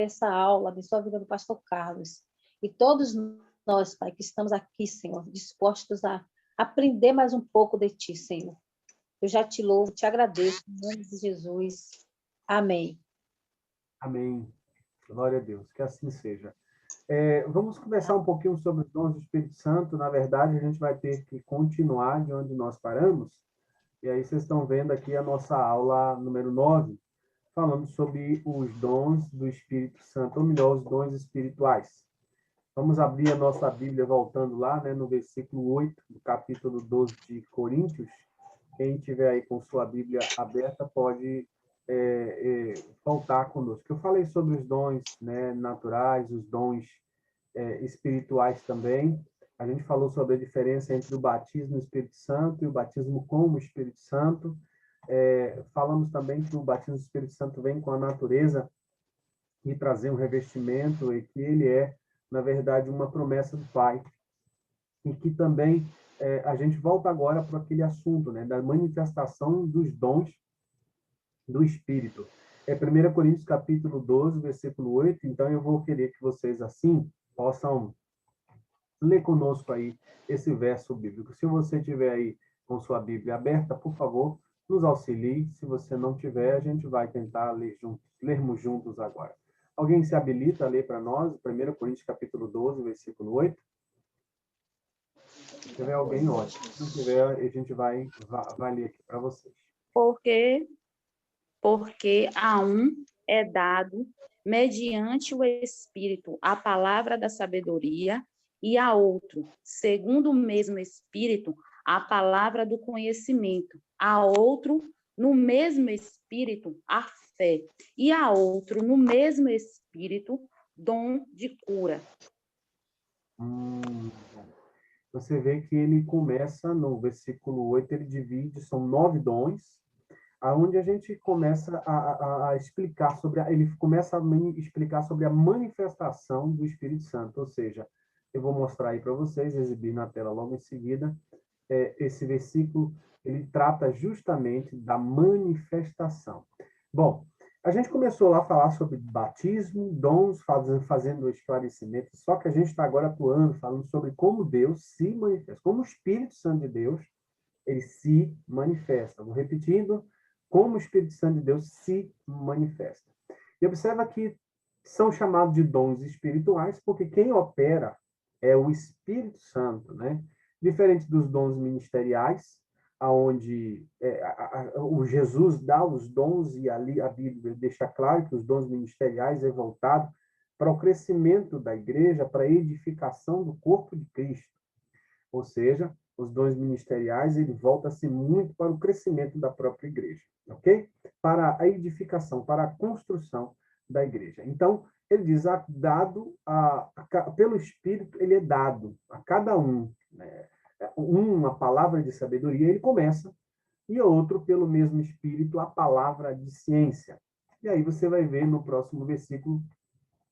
essa aula, abençoa a vida do pastor Carlos. E todos nós, Pai, que estamos aqui, Senhor, dispostos a aprender mais um pouco de Ti, Senhor. Eu já te louvo, te agradeço, em nome de Jesus. Amém. Amém. Glória a Deus, que assim seja. Vamos conversar um pouquinho sobre os dons do Espírito Santo. Na verdade, a gente vai ter que continuar de onde nós paramos. E aí vocês estão vendo aqui a nossa aula número 9, falando sobre os dons do Espírito Santo, ou melhor, os dons espirituais. Vamos abrir a nossa Bíblia voltando lá, né, no versículo 8, do capítulo 12 de Coríntios. Quem tiver aí com sua Bíblia aberta pode voltar conosco. Eu falei sobre os dons, né, naturais, os dons espirituais também. A gente falou sobre a diferença entre o batismo no Espírito Santo e o batismo com o Espírito Santo. Falamos também que o batismo do Espírito Santo vem com a natureza e trazer um revestimento, e que ele é, na verdade, uma promessa do Pai. E que também a gente volta agora para aquele assunto, né, da manifestação dos dons do Espírito. 1 Coríntios capítulo 12, versículo 8. Então eu vou querer que vocês, assim, possam ler conosco aí esse verso bíblico. Se você tiver aí com sua Bíblia aberta, por favor, nos auxilie. Se você não tiver, a gente vai tentar lermos juntos agora. Alguém se habilita a ler para nós, 1 Coríntios capítulo 12, versículo 8? Se tiver alguém, ótimo. Se não tiver, a gente vai ler aqui para vocês. Porque a um é dado, mediante o Espírito, a palavra da sabedoria, e a outro, segundo o mesmo Espírito, a palavra do conhecimento, a outro, no mesmo Espírito, a fé, e a outro, no mesmo Espírito, dom de cura. Você vê que ele começa no versículo 8, ele divide, são 9 dons, aonde a gente começa a explicar ele começa a explicar sobre a manifestação do Espírito Santo, ou seja, eu vou mostrar aí para vocês, exibir na tela logo em seguida, esse versículo, ele trata justamente da manifestação. Bom, a gente começou lá a falar sobre batismo, dons, fazendo o esclarecimento, só que a gente está agora atuando, falando sobre como Deus se manifesta, como o Espírito Santo de Deus, ele se manifesta. Vou repetindo, como o Espírito Santo de Deus se manifesta. E observa que são chamados de dons espirituais, porque quem opera é o Espírito Santo, né? Diferente dos dons ministeriais, aonde o Jesus dá os dons, e ali a Bíblia deixa claro que os dons ministeriais é voltado para o crescimento da igreja, para a edificação do corpo de Cristo. Ou seja, os dons ministeriais, ele volta-se muito para o crescimento da própria igreja, ok? Para a edificação, para a construção da igreja. Então, ele diz, pelo Espírito, ele é dado a cada um, né? Uma palavra de sabedoria, ele começa, e outro, pelo mesmo Espírito, a palavra de ciência. E aí você vai ver no próximo versículo,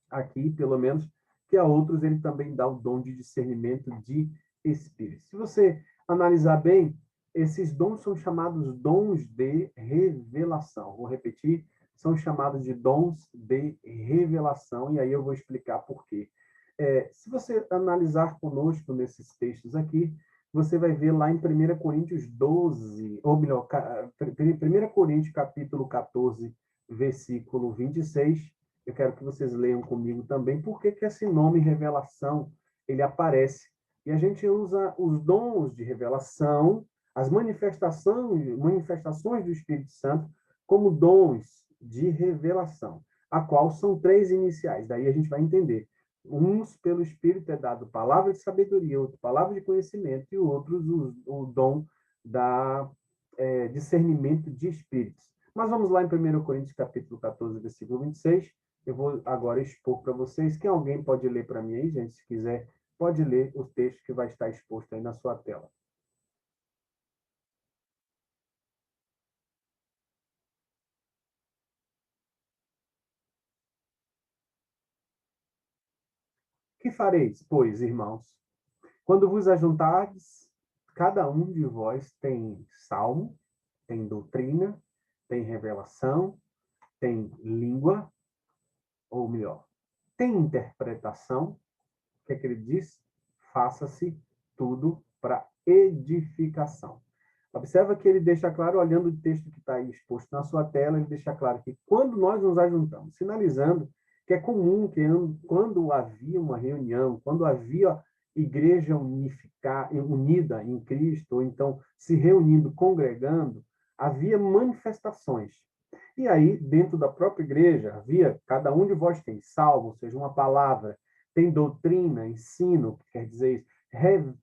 aqui, pelo menos, que a outros ele também dá o dom de discernimento de espírito. Se você analisar bem, esses dons são chamados dons de revelação. Vou repetir, são chamados de dons de revelação, e aí eu vou explicar por quê. Se você analisar conosco nesses textos aqui, você vai ver lá em 1 Coríntios 12, ou melhor, 1 Coríntios capítulo 14, versículo 26, eu quero que vocês leiam comigo também, por que esse nome revelação, ele aparece. E a gente usa os dons de revelação, as manifestações do Espírito Santo, como dons de revelação, a qual são 3 iniciais. Daí a gente vai entender. Uns, pelo Espírito, é dado palavra de sabedoria, outro, palavra de conhecimento, e outros, o dom da discernimento de espíritos. Mas vamos lá em 1 Coríntios, capítulo 14, versículo 26. Eu vou agora expor para vocês. Quem alguém pode ler para mim aí, gente? Se quiser, pode ler o texto que vai estar exposto aí na sua tela. Que fareis, pois, irmãos? Quando vos ajuntardes, cada um de vós tem salmo, tem doutrina, tem revelação, tem língua, ou melhor, tem interpretação, o que é que ele diz? Faça-se tudo para edificação. Observa que ele deixa claro, olhando o texto que está aí exposto na sua tela, ele deixa claro que quando nós nos ajuntamos, sinalizando que é comum que quando havia uma reunião, quando havia igreja unida em Cristo, ou então se reunindo, congregando, havia manifestações. E aí, dentro da própria igreja, havia, cada um de vós tem salmo, ou seja, uma palavra, tem doutrina, ensino, que quer dizer isso,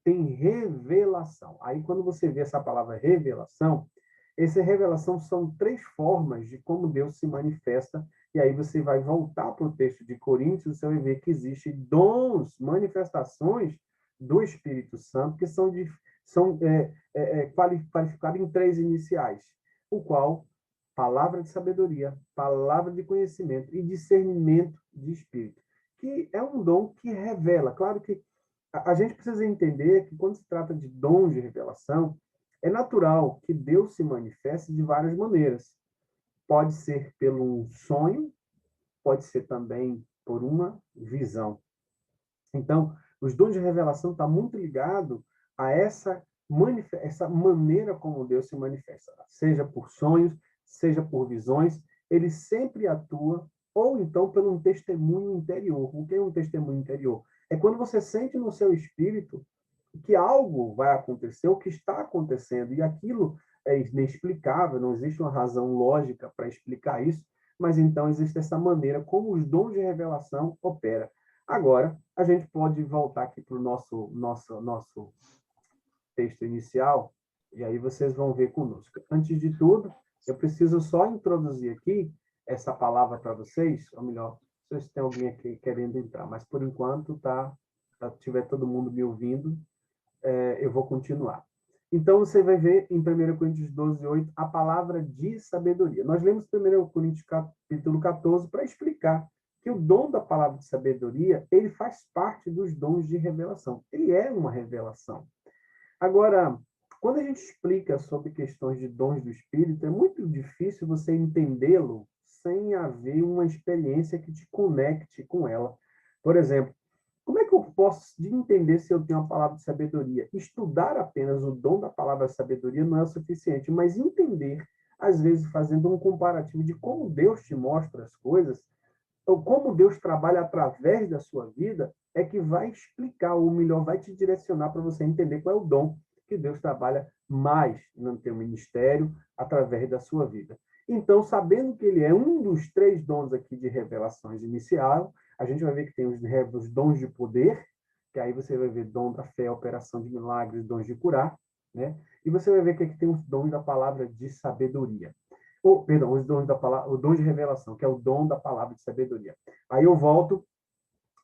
tem revelação. Aí, quando você vê essa palavra revelação, essa revelação são 3 formas de como Deus se manifesta, e aí você vai voltar para o texto de Coríntios, você vai ver que existem dons, manifestações do Espírito Santo, que são qualificados em 3 iniciais, o qual palavra de sabedoria, palavra de conhecimento e discernimento de espírito, que é um dom que revela. Claro que a gente precisa entender que quando se trata de dons de revelação, é natural que Deus se manifeste de várias maneiras. Pode ser pelo um sonho, pode ser também por uma visão. Então, os dons de revelação estão muito ligados a essa maneira como Deus se manifesta, seja por sonhos, seja por visões, ele sempre atua, ou então pelo um testemunho interior. O que é um testemunho interior? É quando você sente no seu espírito que algo vai acontecer, o que está acontecendo, e aquilo é inexplicável, não existe uma razão lógica para explicar isso, mas então existe essa maneira como os dons de revelação operam. Agora, a gente pode voltar aqui para o nosso texto inicial, e aí vocês vão ver conosco. Antes de tudo, eu preciso só introduzir aqui essa palavra para vocês, ou melhor, se tem alguém aqui querendo entrar, mas por enquanto tiver todo mundo me ouvindo, eu vou continuar. Então, você vai ver em 1 Coríntios 12, 8, a palavra de sabedoria. Nós lemos 1 Coríntios capítulo 14 para explicar que o dom da palavra de sabedoria, ele faz parte dos dons de revelação. Ele é uma revelação. Agora, quando a gente explica sobre questões de dons do Espírito, é muito difícil você entendê-lo sem haver uma experiência que te conecte com ela. Por exemplo, como é que eu posso entender se eu tenho a palavra de sabedoria? Estudar apenas o dom da palavra de sabedoria não é o suficiente, mas entender, às vezes fazendo um comparativo de como Deus te mostra as coisas, ou como Deus trabalha através da sua vida, é que vai explicar, ou melhor, vai te direcionar para você entender qual é o dom que Deus trabalha mais no teu ministério, através da sua vida. Então, sabendo que ele é um dos 3 dons aqui de revelações inicial, a gente vai ver que tem os dons de poder, que aí você vai ver dom da fé, operação de milagres, dons de curar, né? E você vai ver que aqui tem os dons da palavra de sabedoria. Os dons da palavra, o dom de revelação, que é o dom da palavra de sabedoria. Aí eu volto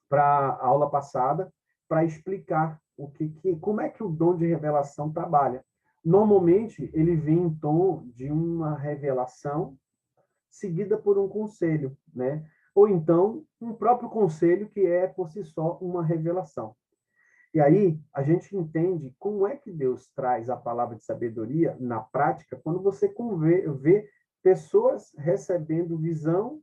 para a aula passada para explicar como é que o dom de revelação trabalha. Normalmente, ele vem em tom de uma revelação seguida por um conselho, né? Ou então, um próprio conselho que é, por si só, uma revelação. E aí, a gente entende como é que Deus traz a palavra de sabedoria na prática quando você vê pessoas recebendo visão,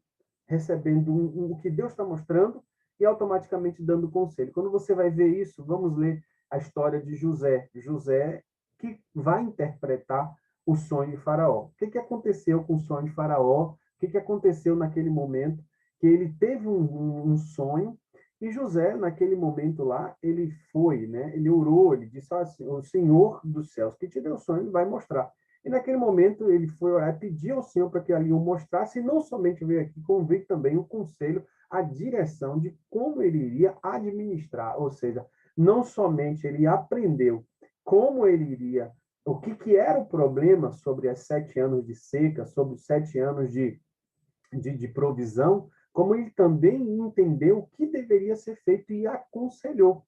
recebendo o que Deus está mostrando e automaticamente dando conselho. Quando você vai ver isso, vamos ler a história de José. José que vai interpretar o sonho de Faraó. O que aconteceu com o sonho de Faraó? O que aconteceu naquele momento? Que ele teve um sonho e José, naquele momento lá, ele foi, né? Ele orou, ele disse assim, o Senhor dos céus que te deu o sonho, ele vai mostrar. E naquele momento ele foi orar, pediu ao Senhor para que ali o mostrasse, e não somente veio aqui, como veio também o conselho, a direção de como ele iria administrar, ou seja, não somente ele aprendeu como ele iria, o que era o problema sobre as 7 anos de seca, sobre os 7 anos de provisão, como ele também entendeu o que deveria ser feito e aconselhou.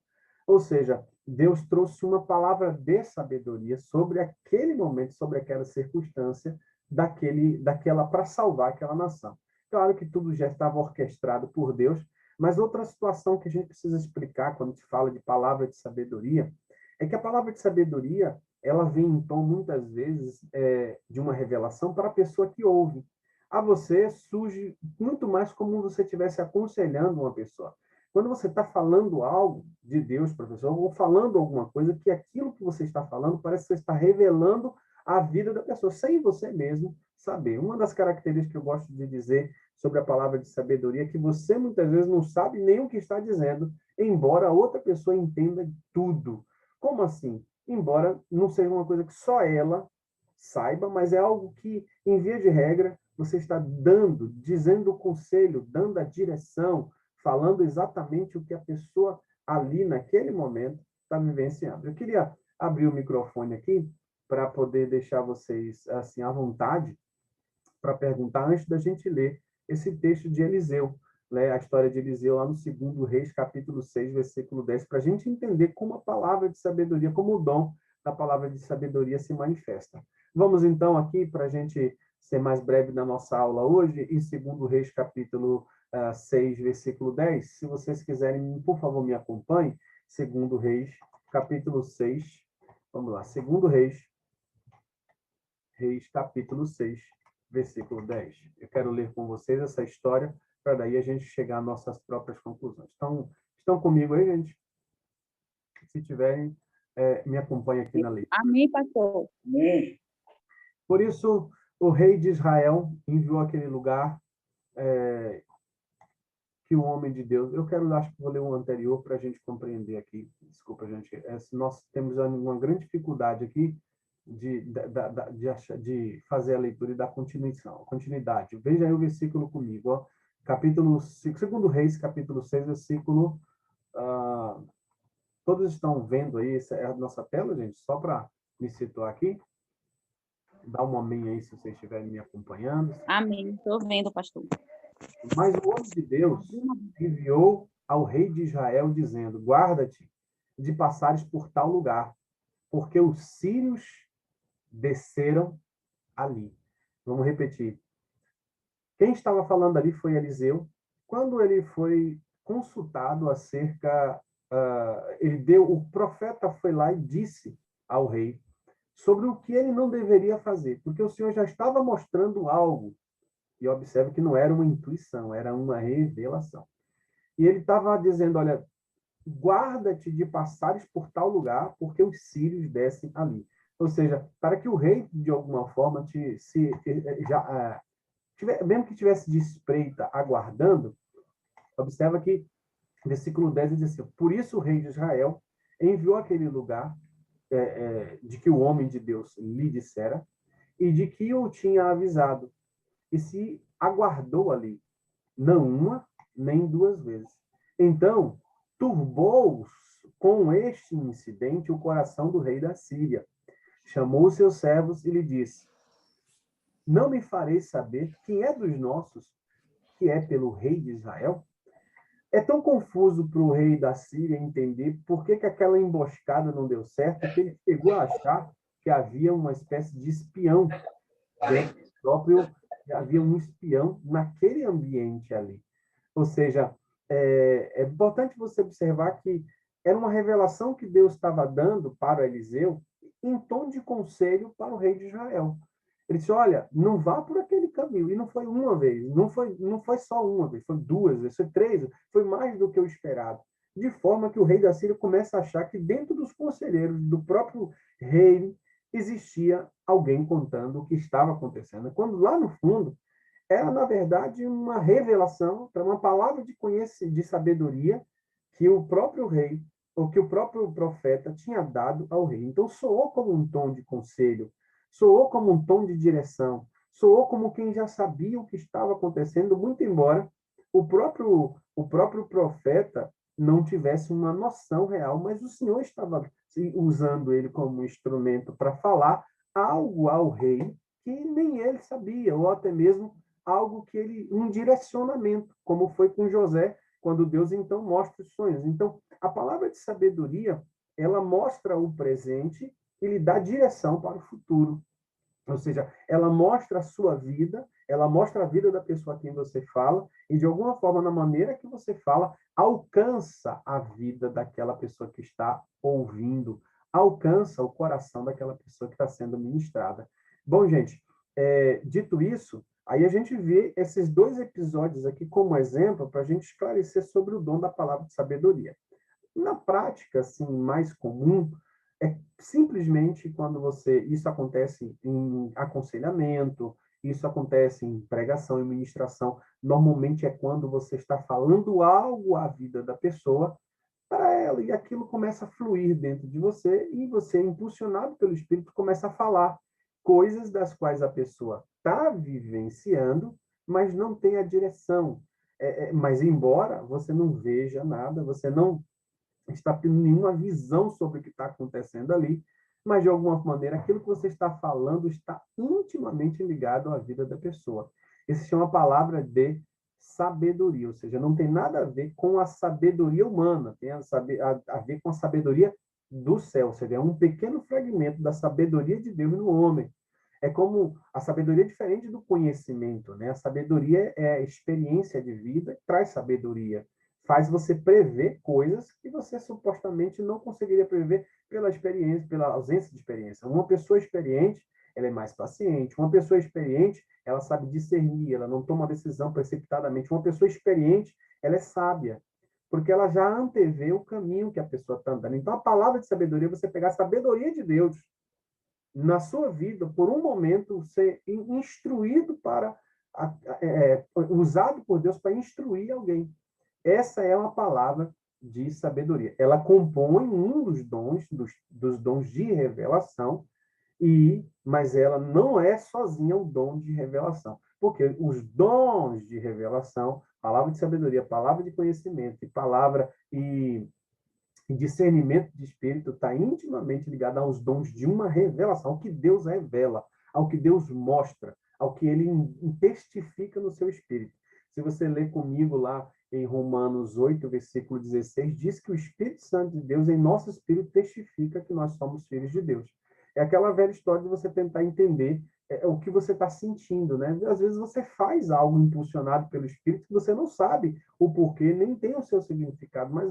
Ou seja, Deus trouxe uma palavra de sabedoria sobre aquele momento, sobre aquela circunstância, daquela para salvar aquela nação. Claro que tudo já estava orquestrado por Deus, mas outra situação que a gente precisa explicar quando se fala de palavra de sabedoria é que a palavra de sabedoria ela vem em tom muitas vezes de uma revelação para a pessoa que ouve. a você surge muito mais como você estivesse aconselhando uma pessoa. Quando você está falando algo de Deus, professor, ou falando alguma coisa, que aquilo que você está falando parece que você está revelando a vida da pessoa, sem você mesmo saber. Uma das características que eu gosto de dizer sobre a palavra de sabedoria é que você muitas vezes não sabe nem o que está dizendo, embora a outra pessoa entenda tudo. Como assim? Embora não seja uma coisa que só ela saiba, mas é algo que, em via de regra, você está dando, dizendo o conselho, dando a direção, falando exatamente o que a pessoa ali, naquele momento, está vivenciando. Eu queria abrir o microfone aqui para poder deixar vocês assim à vontade para perguntar antes da gente ler esse texto de Eliseu, né? A história de Eliseu lá no 2 Reis, capítulo 6, versículo 10, para a gente entender como a palavra de sabedoria, como o dom da palavra de sabedoria se manifesta. Vamos então aqui, para a gente ser mais breve na nossa aula hoje, em 2 Reis, capítulo 6, versículo 10. Se vocês quiserem, por favor, me acompanhem. 2 Reis, capítulo 6. Vamos lá. 2 Reis, capítulo 6, versículo 10. Eu quero ler com vocês essa história, para daí a gente chegar às nossas próprias conclusões. Então, estão comigo aí, gente? Se tiverem, me acompanhem aqui na leitura. Amém, pastor. Amém. Por isso, o rei de Israel enviou aquele lugar que o homem de Deus... Eu quero, acho que vou ler o anterior para a gente compreender aqui. Desculpa, gente. Nós temos uma grande dificuldade aqui de fazer a leitura e dar continuidade. Veja aí o versículo comigo. Ó. Capítulo 5, 2 Reis, capítulo 6, versículo... todos estão vendo aí, essa é a nossa tela, gente? Só para me situar aqui. Dá um amém aí se vocês estiverem me acompanhando. Amém. Estou vendo, pastor. Mas o homem de Deus enviou ao rei de Israel, dizendo: guarda-te de passares por tal lugar, porque os sírios desceram ali. Vamos repetir. Quem estava falando ali foi Eliseu. Quando ele foi consultado acerca, o profeta foi lá e disse ao rei sobre o que ele não deveria fazer, porque o Senhor já estava mostrando algo. E observe que não era uma intuição, era uma revelação. E ele estava dizendo, olha, guarda-te de passares por tal lugar, porque os sírios descem ali. Ou seja, para que o rei, de alguma forma, mesmo que tivesse de espreita, aguardando, observa que, versículo 10 diz assim, por isso o rei de Israel enviou aquele lugar de que o homem de Deus lhe dissera, e de que o tinha avisado, e se aguardou ali, não uma, nem duas vezes. Então, turbou com este incidente o coração do rei da Síria. Chamou os seus servos e lhe disse, não me fareis saber quem é dos nossos, que é pelo rei de Israel? É tão confuso para o rei da Síria entender por que aquela emboscada não deu certo, que ele chegou a achar que havia uma espécie de espião dentro do próprio, havia um espião naquele ambiente ali. Ou seja, é importante você observar que era uma revelação que Deus estava dando para Eliseu em tom de conselho para o rei de Israel. Ele disse, olha, não vá por aquele caminho. E não foi uma vez, não foi só uma vez, foi duas vezes, foi três, foi mais do que o esperado. De forma que o rei da Síria começa a achar que dentro dos conselheiros do próprio rei existia alguém contando o que estava acontecendo. Quando lá no fundo, era, na verdade, uma revelação, uma palavra de sabedoria que o próprio rei, ou que o próprio profeta tinha dado ao rei. Então, soou como um tom de conselho, soou como um tom de direção, soou como quem já sabia o que estava acontecendo, muito embora o próprio profeta não tivesse uma noção real, mas o Senhor estava usando ele como instrumento para falar algo ao rei que nem ele sabia, ou até mesmo algo que um direcionamento, como foi com José, quando Deus então mostra os sonhos. Então, a palavra de sabedoria, ela mostra o presente e lhe dá direção para o futuro. Ou seja, ela mostra a sua vida, ela mostra a vida da pessoa a quem você fala, e de alguma forma, na maneira que você fala, alcança a vida daquela pessoa que está ouvindo, alcança o coração daquela pessoa que está sendo ministrada. Bom, gente, dito isso, Aí a gente vê esses dois episódios aqui como exemplo para a gente esclarecer sobre o dom da palavra de sabedoria. Na prática, assim, mais comum, é simplesmente quando isso acontece em aconselhamento, isso acontece em pregação e ministração, normalmente é quando você está falando algo à vida da pessoa, para ela, e aquilo começa a fluir dentro de você, e você, impulsionado pelo Espírito, começa a falar coisas das quais a pessoa está vivenciando, mas não tem a direção. Mas, embora você não veja nada, você não está tendo nenhuma visão sobre o que está acontecendo ali, mas, de alguma maneira, aquilo que você está falando está intimamente ligado à vida da pessoa. Isso se chama palavra de sabedoria, ou seja, não tem nada a ver com a sabedoria humana, tem a ver com a sabedoria do céu, ou seja, é um pequeno fragmento da sabedoria de Deus no homem. É como a sabedoria é diferente do conhecimento, né? A sabedoria é a experiência de vida, traz sabedoria, faz você prever coisas que você supostamente não conseguiria prever pela experiência, pela ausência de experiência. Uma pessoa experiente, ela é mais paciente. Uma pessoa experiente, ela sabe discernir, ela não toma decisão precipitadamente. Uma pessoa experiente, ela é sábia, porque ela já antevê o caminho que a pessoa está andando. Então, a palavra de sabedoria é você pegar a sabedoria de Deus na sua vida, por um momento, ser instruído usado por Deus para instruir alguém. Essa é uma palavra de sabedoria. Ela compõe um dos dons, dos dons de revelação, mas ela não é sozinha o dom de revelação. Porque os dons de revelação, palavra de sabedoria, palavra de conhecimento, e discernimento de espírito, está intimamente ligado aos dons de uma revelação, ao que Deus revela, ao que Deus mostra, ao que ele testifica no seu espírito. Se você ler comigo lá em Romanos 8, versículo 16, diz que o Espírito Santo de Deus, em nosso espírito, testifica que nós somos filhos de Deus. É aquela velha história de você tentar entender o que você está sentindo, né? Às vezes você faz algo impulsionado pelo Espírito que você não sabe o porquê, nem tem o seu significado, mas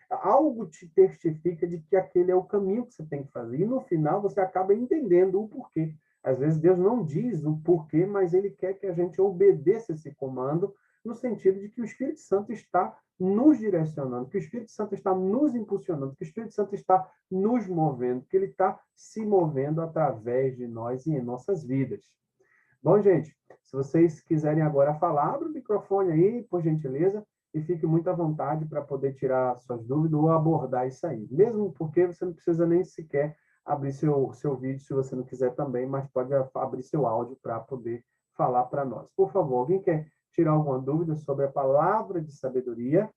algo te testifica de que aquele é o caminho que você tem que fazer. E no final você acaba entendendo o porquê. Às vezes Deus não diz o porquê, mas ele quer que a gente obedeça esse comando, no sentido de que o Espírito Santo está nos direcionando, que o Espírito Santo está nos impulsionando, que o Espírito Santo está nos movendo, que ele está se movendo através de nós e em nossas vidas. Bom, gente, se vocês quiserem agora falar, abra o microfone aí, por gentileza, e fique muito à vontade para poder tirar suas dúvidas ou abordar isso aí. Mesmo porque você não precisa nem sequer abrir seu vídeo, se você não quiser também, mas pode abrir seu áudio para poder falar para nós. Por favor, alguém quer tirar alguma dúvida sobre a palavra de sabedoria?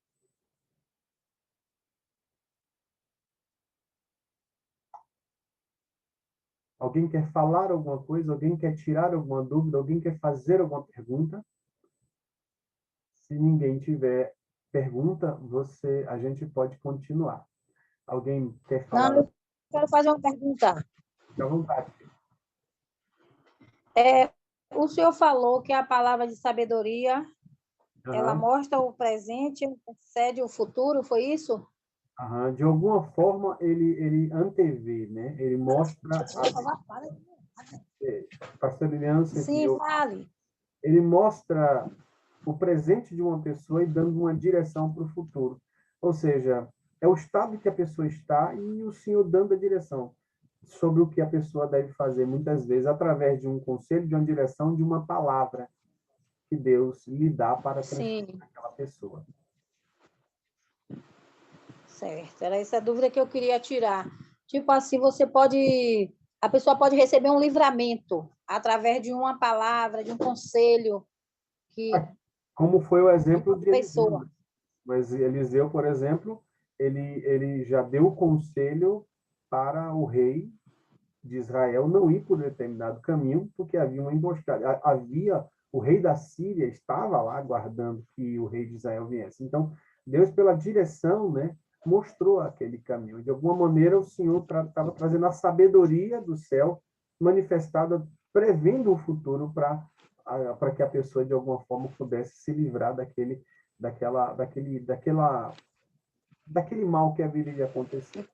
Alguém quer falar alguma coisa? Alguém quer tirar alguma dúvida? Alguém quer fazer alguma pergunta? Se ninguém tiver pergunta, a gente pode continuar. Alguém quer falar? Não, eu quero fazer uma pergunta. Fique à vontade. O senhor falou que a palavra de sabedoria, ela mostra o presente, precede o futuro, foi isso? De alguma forma, ele antevê, né? Ele mostra... Pastor Liliano, Sim, fale. ele mostra o presente de uma pessoa e dando uma direção para o futuro. Ou seja, é o estado que a pessoa está e o Senhor dando a direção sobre o que a pessoa deve fazer, muitas vezes através de um conselho, de uma direção, de uma palavra que Deus lhe dá para transformar aquela pessoa. Certo, era essa dúvida que eu queria tirar. Tipo assim, a pessoa pode receber um livramento através de uma palavra, de um conselho que como foi o exemplo de pessoa. Eliseu. Mas Eliseu, por exemplo, ele já deu o conselho para o rei de Israel não ir por determinado caminho, porque havia uma emboscada. O rei da Síria estava lá aguardando que o rei de Israel viesse. Então, Deus, pela direção, né, mostrou aquele caminho. De alguma maneira, o Senhor estava trazendo a sabedoria do céu manifestada, prevendo o futuro para que a pessoa, de alguma forma, pudesse se livrar daquele mal que haveria de acontecer.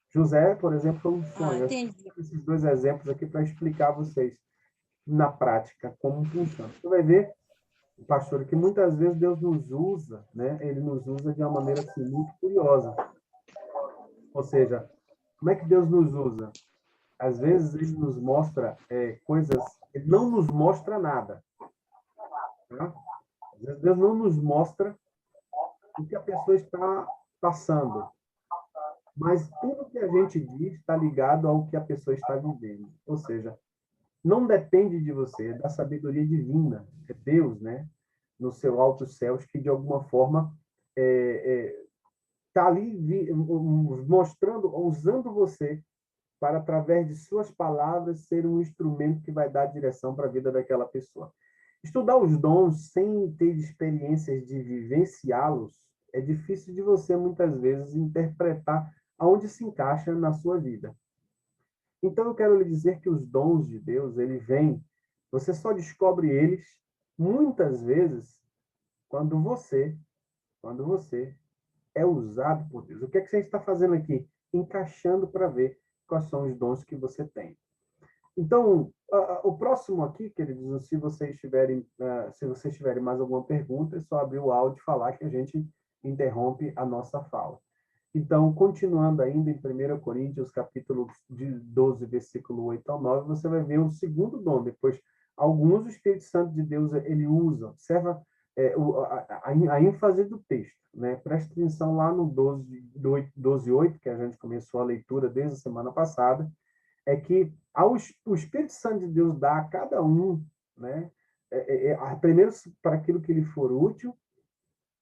José, por exemplo, foi um sonho. Entendi. Esses dois exemplos aqui para explicar a vocês na prática como funciona. Você vai ver, pastor, que muitas vezes Deus nos usa, né? Ele nos usa de uma maneira assim, muito curiosa. Ou seja, como é que Deus nos usa? Às vezes ele nos mostra coisas, ele não nos mostra nada. Tá? Às vezes Deus não nos mostra o que a pessoa está passando, mas tudo que a gente diz está ligado ao que a pessoa está vivendo. Ou seja, não depende de você, é da sabedoria divina, é Deus, né? No seu alto céus, que de alguma forma está ali mostrando, usando você para, através de suas palavras, ser um instrumento que vai dar direção para a vida daquela pessoa. Estudar os dons sem ter experiências de vivenciá-los é difícil de você, muitas vezes, interpretar aonde se encaixa na sua vida. Então, eu quero lhe dizer que os dons de Deus, ele vem, você só descobre eles, muitas vezes, quando você é usado por Deus. O que é que você está fazendo aqui? Encaixando para ver quais são os dons que você tem. Então, o próximo aqui, queridos, se vocês tiverem mais alguma pergunta, é só abrir o áudio e falar que a gente interrompe a nossa fala. Então, continuando ainda em 1 Coríntios, capítulo 12, versículo 8 ao 9, você vai ver o segundo dom. Depois, alguns o Espírito Santo de Deus ele usa. Observa a ênfase do texto. Né? Preste atenção lá no 12, 8, que a gente começou a leitura desde a semana passada, é que o Espírito Santo de Deus dá a cada um, né? Primeiro, para aquilo que lhe for útil.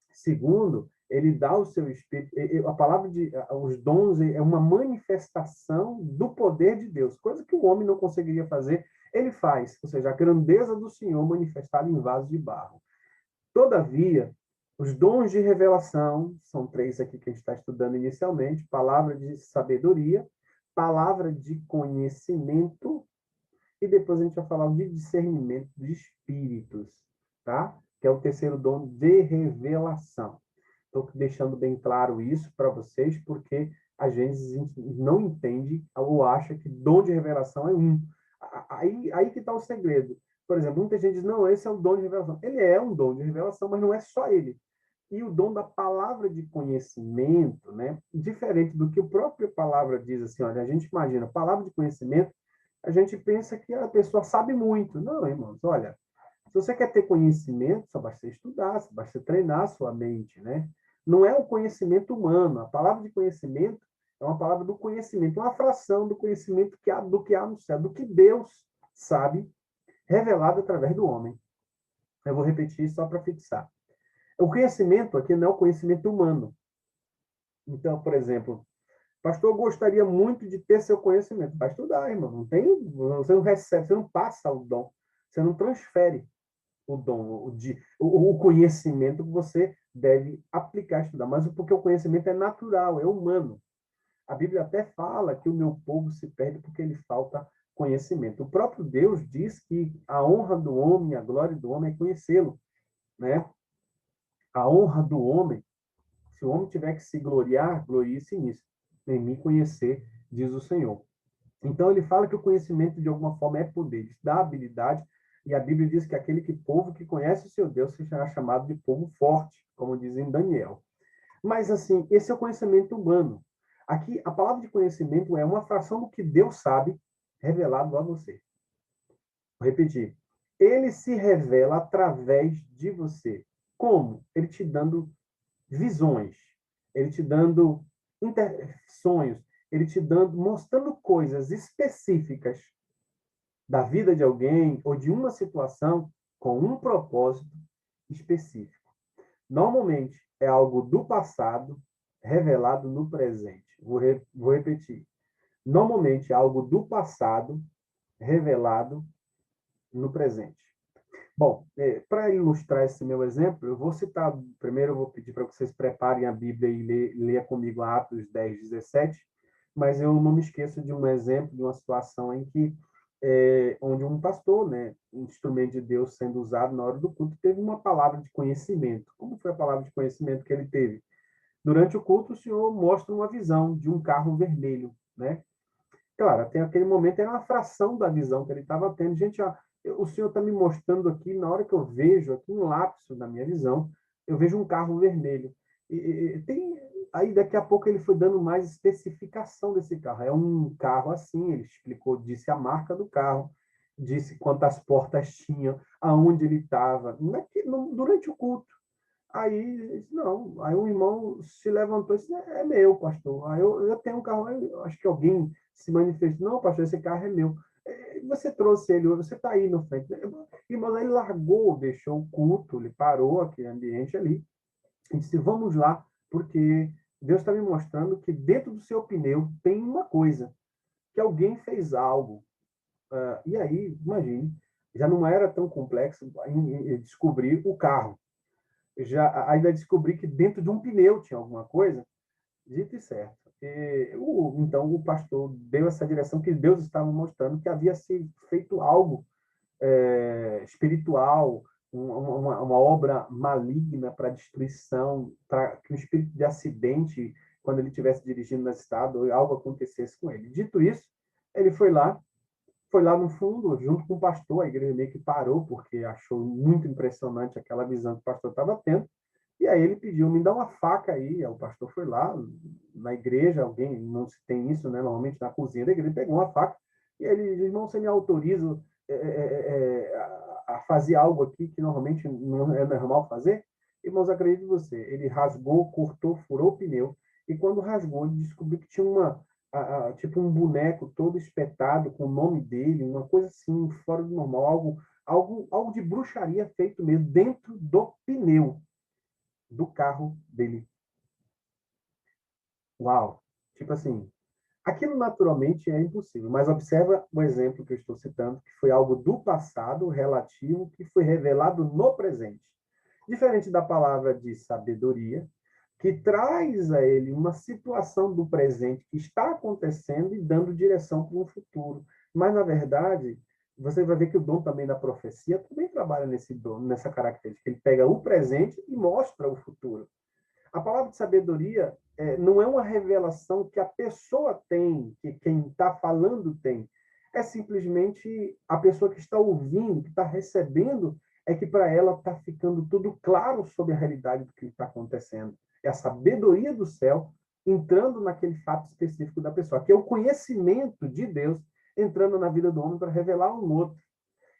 Segundo, ele dá o seu Espírito. A palavra os dons é uma manifestação do poder de Deus, coisa que o homem não conseguiria fazer, ele faz. Ou seja, a grandeza do Senhor manifestada em vaso de barro. Todavia, os dons de revelação, são 3 aqui que a gente está estudando inicialmente: palavra de sabedoria, palavra de conhecimento, e depois a gente vai falar de discernimento de espíritos, tá? Que é o terceiro dom de revelação. Estou deixando bem claro isso para vocês, porque às vezes a gente não entende ou acha que dom de revelação é um. Aí que está o segredo. Por exemplo, muita gente diz, não, esse é o dom de revelação. Ele é um dom de revelação, mas não é só ele. E o dom da palavra de conhecimento, né? Diferente do que a própria palavra diz, assim, olha, a gente imagina, palavra de conhecimento, a gente pensa que a pessoa sabe muito. Não, irmãos, olha, se você quer ter conhecimento, só basta estudar, só basta treinar a sua mente, né? Não é o conhecimento humano. A palavra de conhecimento é uma palavra do conhecimento, uma fração do conhecimento do que há no céu, do que Deus sabe, revelado através do homem. Eu vou repetir só para fixar. O conhecimento aqui não é o conhecimento humano. Então, por exemplo, pastor, eu gostaria muito de ter seu conhecimento. Vai estudar, irmão. Você não recebe, você não passa o dom. Você não transfere o dom, o conhecimento que você deve aplicar, estudar. Mas porque o conhecimento é natural, é humano. A Bíblia até fala que o meu povo se perde porque lhe falta conhecimento. O próprio Deus diz que a honra do homem, a glória do homem é conhecê-lo, né? A honra do homem, se o homem tiver que se gloriar, glorie-se nisso, em me conhecer, diz o Senhor. Então, ele fala que o conhecimento, de alguma forma, é poder, dá habilidade, e a Bíblia diz que aquele povo que conhece o seu Deus será chamado de povo forte, como diz em Daniel. Mas, assim, esse é o conhecimento humano. Aqui, a palavra de conhecimento é uma fração do que Deus sabe, revelado a você. Vou repetir. Ele se revela através de você. Como? Ele te dando visões, ele te dando sonhos, ele te dando, mostrando coisas específicas da vida de alguém ou de uma situação com um propósito específico. Normalmente é algo do passado revelado no presente. Vou repetir. Normalmente é algo do passado revelado no presente. Bom, para ilustrar esse meu exemplo, eu vou citar, primeiro eu vou pedir para que vocês preparem a Bíblia e leia comigo Atos 10, 17, mas eu não me esqueço de um exemplo, de uma situação em que, onde um pastor, né, um instrumento de Deus sendo usado na hora do culto, teve uma palavra de conhecimento. Como foi a palavra de conhecimento que ele teve? Durante o culto, o Senhor mostra uma visão de um carro vermelho, né? Claro, até aquele momento era uma fração da visão que ele estava tendo. Gente, O Senhor está me mostrando aqui, na hora que eu vejo, aqui um lapso na minha visão, eu vejo um carro vermelho. Aí daqui a pouco ele foi dando mais especificação desse carro. É um carro assim, ele explicou, disse a marca do carro, disse quantas portas tinha, aonde ele estava, durante o culto. Aí, não, aí um irmão se levantou e disse, é meu, pastor. Aí eu tenho um carro, acho que alguém se manifestou, não, pastor, esse carro é meu. Você trouxe ele, você está aí no frente. Irmão, aí ele largou, deixou o culto, ele parou aquele ambiente ali e disse, vamos lá, porque Deus está me mostrando que dentro do seu pneu tem uma coisa, que alguém fez algo. E aí, imagine, já não era tão complexo em descobrir o carro. Já ainda descobri que dentro de um pneu tinha alguma coisa, dito e certo. Então, o pastor deu essa direção que Deus estava mostrando que havia se feito algo espiritual, uma obra maligna para destruição, para que um espírito de acidente, quando ele estivesse dirigindo na estrada, ou algo acontecesse com ele. Dito isso, ele foi lá no fundo, junto com o pastor, a igreja meio que parou, porque achou muito impressionante aquela visão que o pastor estava tendo, e aí ele pediu, me dá uma faca aí, o pastor foi lá, na igreja, alguém, não se tem isso, né, normalmente na cozinha da igreja, ele pegou uma faca, e ele disse, irmão, você me autoriza a fazer algo aqui que normalmente não é normal fazer? Irmãos, acredito em você, ele rasgou, cortou, furou o pneu, e quando rasgou, ele descobriu que tinha tipo um boneco todo espetado com o nome dele, uma coisa assim, fora do normal, algo de bruxaria feito mesmo, dentro do pneu do carro dele. Uau! Tipo assim, aquilo naturalmente é impossível, mas observa o exemplo que eu estou citando, que foi algo do passado relativo, que foi revelado no presente. Diferente da palavra de sabedoria, que traz a ele uma situação do presente que está acontecendo e dando direção para um futuro. Mas, na verdade, você vai ver que o dom também da profecia também trabalha nesse dom, nessa característica. Ele pega o presente e mostra o futuro. A palavra de sabedoria não é uma revelação que a pessoa tem, que quem está falando tem. É simplesmente a pessoa que está ouvindo, que está recebendo, é que para ela está ficando tudo claro sobre a realidade do que está acontecendo. É a sabedoria do céu entrando naquele fato específico da pessoa, que é o conhecimento de Deus entrando na vida do homem para revelar um outro.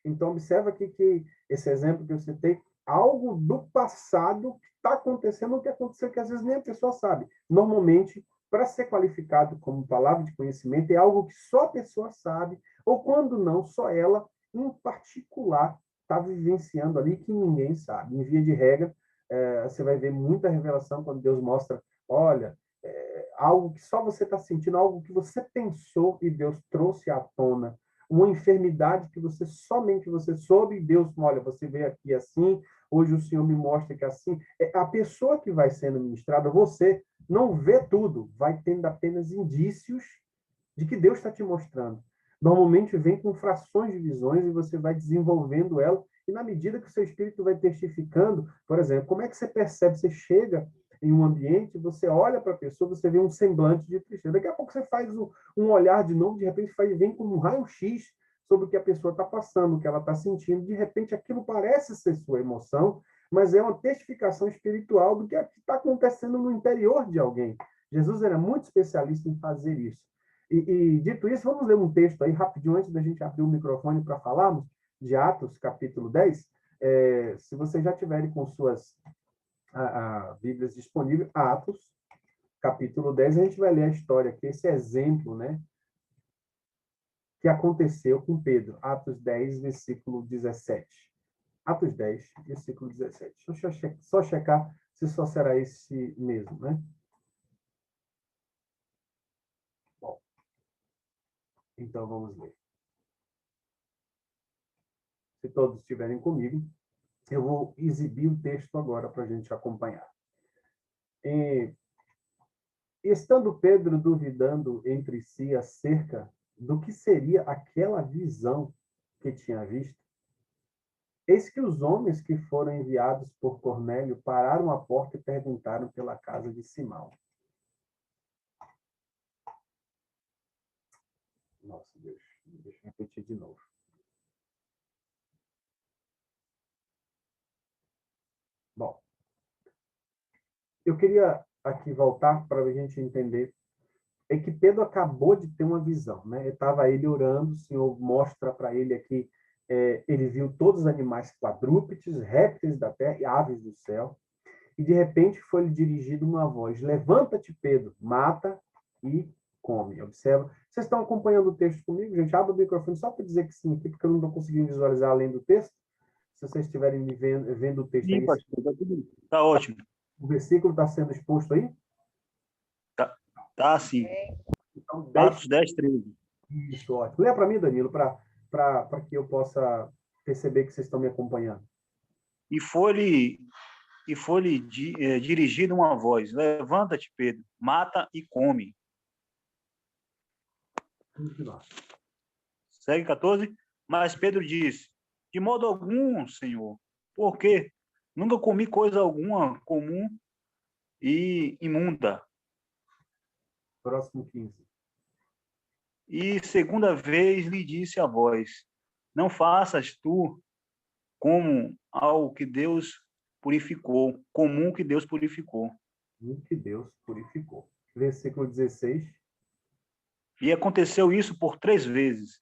Então, observa aqui que esse exemplo que eu citei, algo do passado que está acontecendo, o que aconteceu, que às vezes nem a pessoa sabe. Normalmente, para ser qualificado como palavra de conhecimento, é algo que só a pessoa sabe, ou quando não, só ela, em particular, está vivenciando ali que ninguém sabe. Em via de regra, você vai ver muita revelação quando Deus mostra, olha, algo que só você está sentindo, algo que você pensou e Deus trouxe à tona, uma enfermidade que somente você soube, e Deus, olha, você veio aqui assim, hoje o Senhor me mostra que assim, a pessoa que vai sendo ministrada, você não vê tudo, vai tendo apenas indícios de que Deus está te mostrando. Normalmente vem com frações de visões e você vai desenvolvendo ela, e na medida que o seu espírito vai testificando, por exemplo, como é que você percebe, você chega em um ambiente, você olha para a pessoa, você vê um semblante de tristeza. Daqui a pouco você faz um olhar de novo, de repente vem com um raio-x sobre o que a pessoa está passando, o que ela está sentindo. De repente aquilo parece ser sua emoção, mas é uma testificação espiritual do que está acontecendo no interior de alguém. Jesus era muito especialista em fazer isso. Dito isso, vamos ler um texto aí rapidinho, antes da gente abrir o microfone para falarmos, de Atos, capítulo 10. Se vocês já tiverem com suas Bíblias disponíveis, Atos, capítulo 10, a gente vai ler a história aqui, esse exemplo, né, que aconteceu com Pedro. Atos 10, versículo 17. Atos 10, versículo 17. Deixa eu só checar se só será esse mesmo, né? Bom, então vamos ler. Se todos estiverem comigo, eu vou exibir o texto agora para a gente acompanhar. Estando Pedro duvidando entre si acerca do que seria aquela visão que tinha visto, eis que os homens que foram enviados por Cornélio pararam à porta e perguntaram pela casa de Simão. Nossa, Deus, deixa eu repetir de novo. eu queria aqui voltar para a gente entender, é que Pedro acabou de ter uma visão, né? Estava ele orando, o Senhor mostra para ele aqui, ele viu todos os animais quadrúpedes, répteis da terra e aves do céu, e de repente foi-lhe dirigida uma voz: levanta-te, Pedro, mata e come. Observa. Vocês estão acompanhando o texto comigo, gente? Abre o microfone só para dizer que sim aqui, porque eu não estou conseguindo visualizar além do texto. Se vocês estiverem me vendo o texto Sim, aí, pastor, tá ótimo. o versículo está sendo exposto aí? Tá sim. Então, 10. Atos 10, 13. Isso, ótimo. Lê para mim, Danilo, para que eu possa perceber que vocês estão me acompanhando. E foi-lhe dirigida uma voz: levanta-te, Pedro, mata e come. Segue 14. Mas Pedro disse: de modo algum, Senhor, porque nunca comi coisa alguma comum e imunda. Próximo 15. E segunda vez lhe disse a voz: não faças tu como ao que Deus purificou, comum que Deus purificou. Que Deus purificou. Versículo 16. E aconteceu isso por 3 vezes.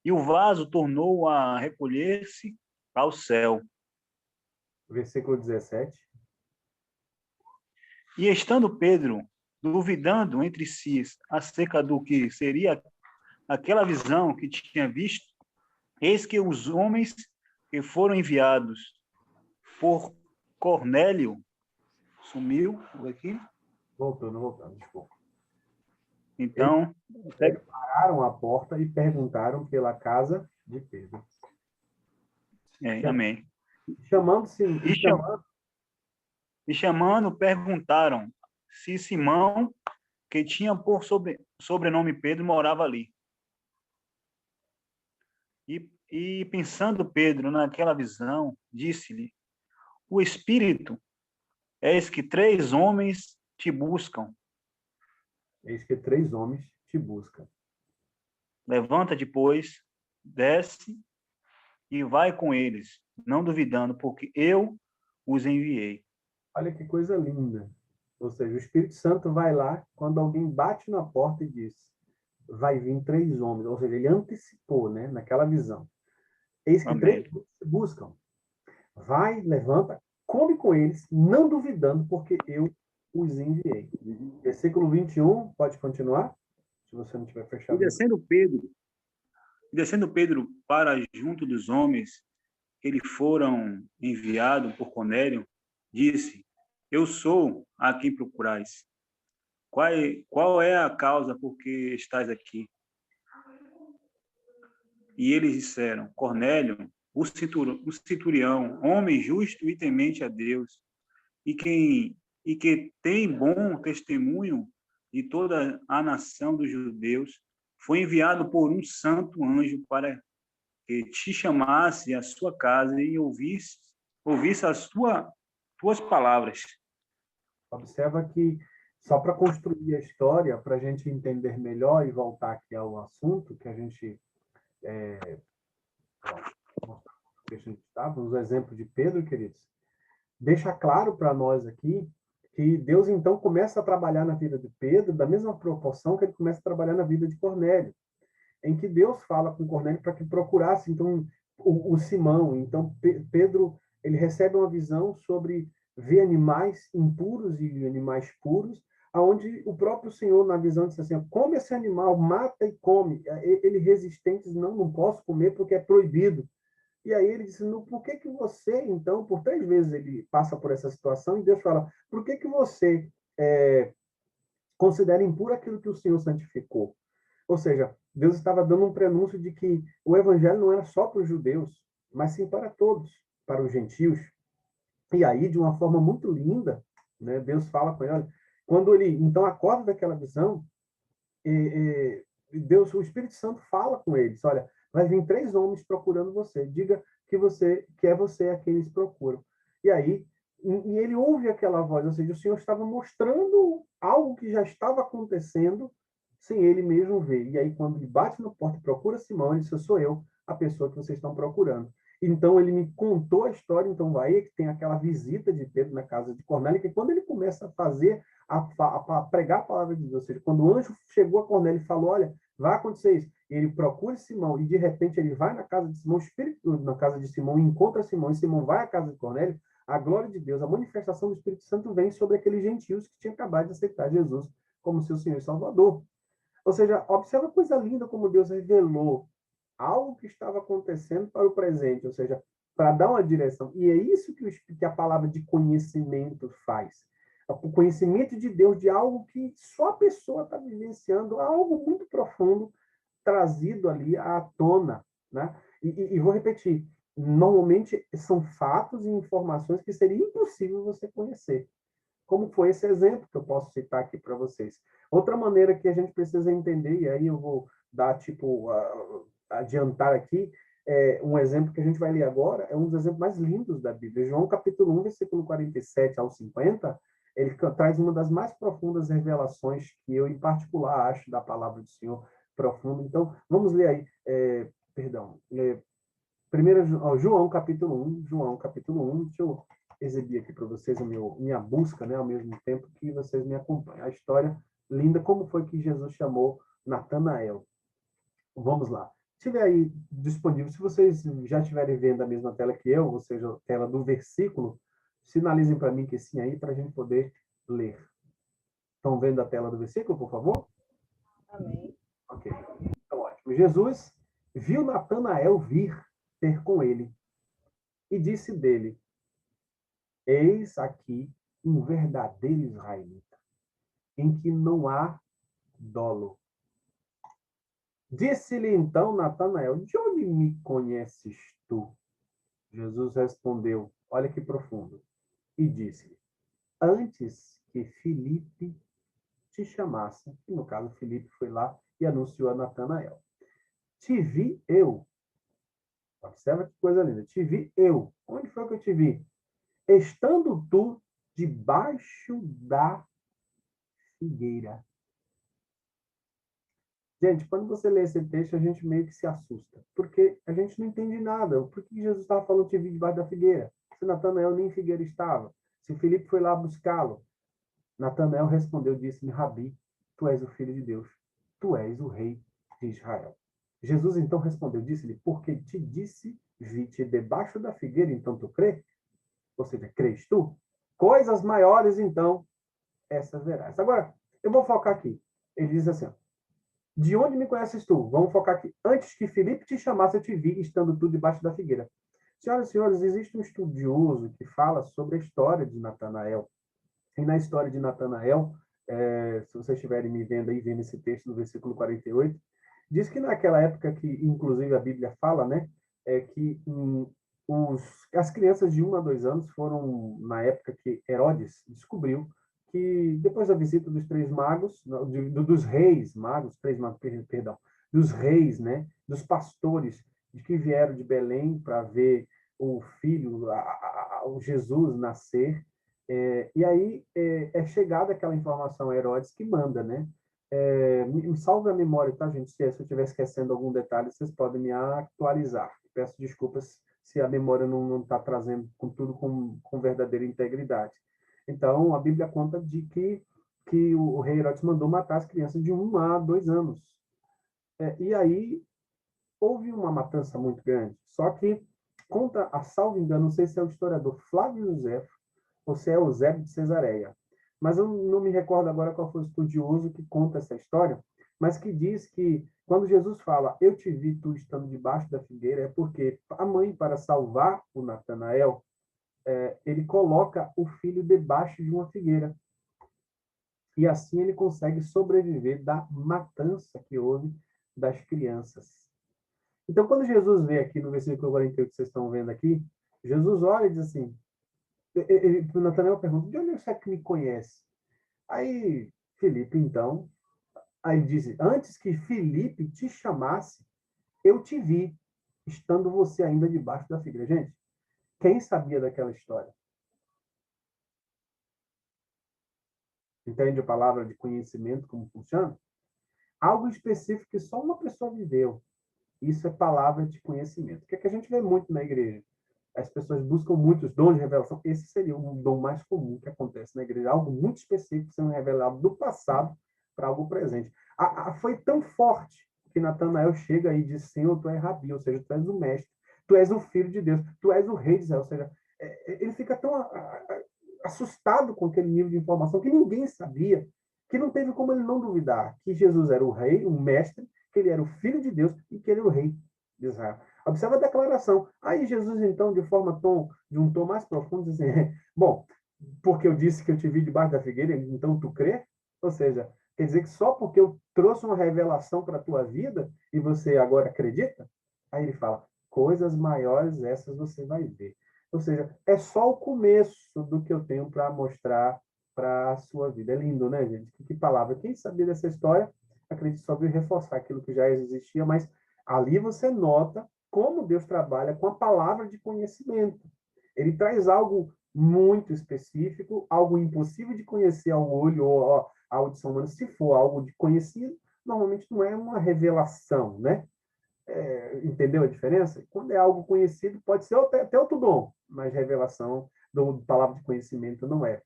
E o vaso tornou a recolher-se ao céu. Versículo 17. E estando Pedro duvidando entre si acerca do que seria aquela visão que tinha visto, eis que os homens que foram enviados por Cornélio, sumiu aqui. Voltando, desculpa. Então, pararam a porta e perguntaram pela casa de Pedro. amém. Chamando, perguntaram se Simão, que tinha por sobrenome Pedro, morava ali. E pensando Pedro naquela visão, disse-lhe: o Espírito, eis que 3 homens te buscam. Eis que 3 homens te buscam. Levanta depois, desce e vai com eles, não duvidando, porque eu os enviei. Olha que coisa linda. Ou seja, o Espírito Santo vai lá quando alguém bate na porta e diz: vai vir 3 homens. Ou seja, ele antecipou, né, naquela visão. Eis que 3 homens te buscam. Vai, levanta, come com eles, não duvidando, porque eu os enviei. Versículo 21, pode continuar? Se você não tiver fechado. E descendo Pedro para junto dos homens que lhe foram enviados por Cornélio, disse: eu sou a quem procurais. Qual é a causa por que estás aqui? E eles disseram: Cornélio, o centurião, homem justo e temente a Deus, e que tem bom testemunho de toda a nação dos judeus, foi enviado por um santo anjo para que te chamasse à sua casa e ouvisse as tuas palavras. Observa que, só para construir a história, para a gente entender melhor e voltar aqui ao assunto que a gente estava, os exemplos de Pedro, queridos, deixa claro para nós aqui que Deus, então, começa a trabalhar na vida de Pedro da mesma proporção que ele começa a trabalhar na vida de Cornélio, em que Deus fala com Cornélio para que procurasse, então, o Simão. Então, Pedro, ele recebe uma visão sobre ver animais impuros e animais puros, aonde o próprio Senhor, na visão, disse assim: come esse animal, mata e come. Ele resistente, não posso comer porque é proibido. E aí ele disse: por que você, então, por 3 vezes ele passa por essa situação, e Deus fala: por que você considera impuro aquilo que o Senhor santificou? Ou seja, Deus estava dando um prenúncio de que o evangelho não era só para os judeus, mas sim para todos, para os gentios. E aí, de uma forma muito linda, né, Deus fala com ele. Olha, quando ele então acorda daquela visão, Deus, o Espírito Santo fala com eles: olha, vai vir 3 homens procurando você. Diga que é você a quem eles procuram. E aí, ele ouve aquela voz, ou seja, o Senhor estava mostrando algo que já estava acontecendo sem ele mesmo ver. E aí, quando ele bate na porta e procura Simão, ele diz: sou eu a pessoa que vocês estão procurando. Então, ele me contou a história. Então, vai que tem aquela visita de Pedro na casa de Cornélio, que quando ele começa a fazer, a pregar a palavra de Deus, ou seja, quando o anjo chegou a Cornélio e falou, olha, vai acontecer isso, e ele procura Simão, e de repente ele vai na casa de Simão, na casa de Simão, e encontra Simão, e Simão vai à casa de Cornélio, a glória de Deus, a manifestação do Espírito Santo vem sobre aqueles gentios que tinham acabado de aceitar Jesus como seu Senhor e Salvador. Ou seja, observa a coisa linda como Deus revelou algo que estava acontecendo para o presente, ou seja, para dar uma direção. E é isso que a palavra de conhecimento faz. O conhecimento de Deus de algo que só a pessoa está vivenciando, algo muito profundo, trazido ali à tona. Né? E vou repetir, normalmente são fatos e informações que seria impossível você conhecer. Como foi esse exemplo que eu posso citar aqui para vocês. Outra maneira que a gente precisa entender, e aí eu vou dar, adiantar aqui, um exemplo que a gente vai ler agora, é um dos exemplos mais lindos da Bíblia. João capítulo 1, versículo 47 ao 50, ele traz uma das mais profundas revelações que eu, em particular, acho da palavra do Senhor profunda. Então, vamos ler aí, primeiro João capítulo 1, deixa eu exibir aqui para vocês minha busca, né, ao mesmo tempo que vocês me acompanham. A história linda, como foi que Jesus chamou Natanael. Vamos lá. Se tiver aí disponível, se vocês já estiverem vendo a mesma tela que eu, ou seja, a tela do versículo, sinalizem para mim que sim aí, para a gente poder ler. Estão vendo a tela do versículo, por favor? Amém. Ok. Então, ótimo. Jesus viu Natanael vir ter com ele e disse dele, eis aqui um verdadeiro israelita, em que não há dolo. Disse-lhe então Natanael, de onde me conheces tu? Jesus respondeu, olha que profundo, e disse-lhe, antes que Filipe te chamasse, que no caso Filipe foi lá e anunciou a Natanael, te vi eu. Observa que coisa linda, te vi eu. Onde foi que eu te vi? Estando tu debaixo da figueira. Gente, quando você lê esse texto, a gente meio que se assusta, porque a gente não entende nada. Por que Jesus estava falando de vir debaixo da figueira? Se Natanael nem em figueira estava. Se Filipe foi lá buscá-lo. Natanael respondeu, disse-me, Rabi, tu és o Filho de Deus. Tu és o Rei de Israel. Jesus então respondeu, disse-lhe, porque te disse, vi-te debaixo da figueira, então tu crê? Ou seja, crês tu? Coisas maiores, então, essas verás. Agora, eu vou focar aqui. Ele diz assim, ó, de onde me conheces tu? Vamos focar aqui. Antes que Filipe te chamasse, eu te vi, estando tu debaixo da figueira. Senhoras e senhores, existe um estudioso que fala sobre a história de Natanael. E na história de Natanael, se vocês estiverem me vendo aí, vendo esse texto no versículo 48, diz que naquela época que, inclusive, a Bíblia fala, né, que as crianças de 1 a 2 anos foram, na época que Herodes descobriu que depois da visita dos três magos, dos reis magos, três magos, perdão, dos reis, né, dos pastores, de que vieram de Belém para ver o filho, o Jesus nascer. E aí é chegada aquela informação a Herodes que manda, né? Me salve a memória, tá, gente? Se eu estiver esquecendo algum detalhe, vocês podem me atualizar. Peço desculpas se a memória não está trazendo com tudo com verdadeira integridade. Então, a Bíblia conta de que o rei Herodes mandou matar as crianças de 1 a 2 anos. E aí, houve uma matança muito grande. Só que, conta, a salvo engano, não sei se é o historiador Flávio Josefo ou se é Eusébio de Cesareia. Mas eu não me recordo agora qual foi o estudioso que conta essa história, mas que diz que, quando Jesus fala, eu te vi tu estando debaixo da figueira, é porque a mãe, para salvar o Natanael, ele coloca o filho debaixo de uma figueira. E assim ele consegue sobreviver da matança que houve das crianças. Então, quando Jesus vê aqui no versículo 48 que vocês estão vendo aqui, Jesus olha e diz assim, Natanael pergunta, de onde você é que me conhece? Aí, Filipe, então, aí diz, antes que Filipe te chamasse, eu te vi, estando você ainda debaixo da figueira. Gente, quem sabia daquela história? Entende a palavra de conhecimento, como funciona? Algo específico que só uma pessoa viveu. Isso é palavra de conhecimento. O que é que a gente vê muito na igreja? As pessoas buscam muitos dons de revelação. Esse seria um dom mais comum que acontece na igreja. Algo muito específico sendo revelado do passado para algo presente. Foi tão forte que Natanael chega e diz, Senhor, tu és Rabi, ou seja, tu és o mestre, tu és o filho de Deus, tu és o rei de Israel. Ou seja, ele fica tão assustado com aquele nível de informação que ninguém sabia, que não teve como ele não duvidar que Jesus era o rei, o mestre, que ele era o filho de Deus e que ele era o rei de Israel. Observa a declaração. Aí Jesus, então, de um tom mais profundo, diz assim, bom, porque eu disse que eu te vi debaixo da figueira, então tu crê? Ou seja, quer dizer que só porque eu trouxe uma revelação para a tua vida e você agora acredita? Aí ele fala, coisas maiores essas você vai ver. Ou seja, é só o começo do que eu tenho para mostrar para a sua vida. É lindo, né, gente? Que palavra. Quem sabia dessa história, acredito, só veio reforçar aquilo que já existia, mas ali você nota como Deus trabalha com a palavra de conhecimento. Ele traz algo muito específico, algo impossível de conhecer ao olho ou à audição humana. Se for algo de conhecido, normalmente não é uma revelação, né? Entendeu a diferença? Quando é algo conhecido, pode ser até outro dom, mas revelação do palavra de conhecimento não é.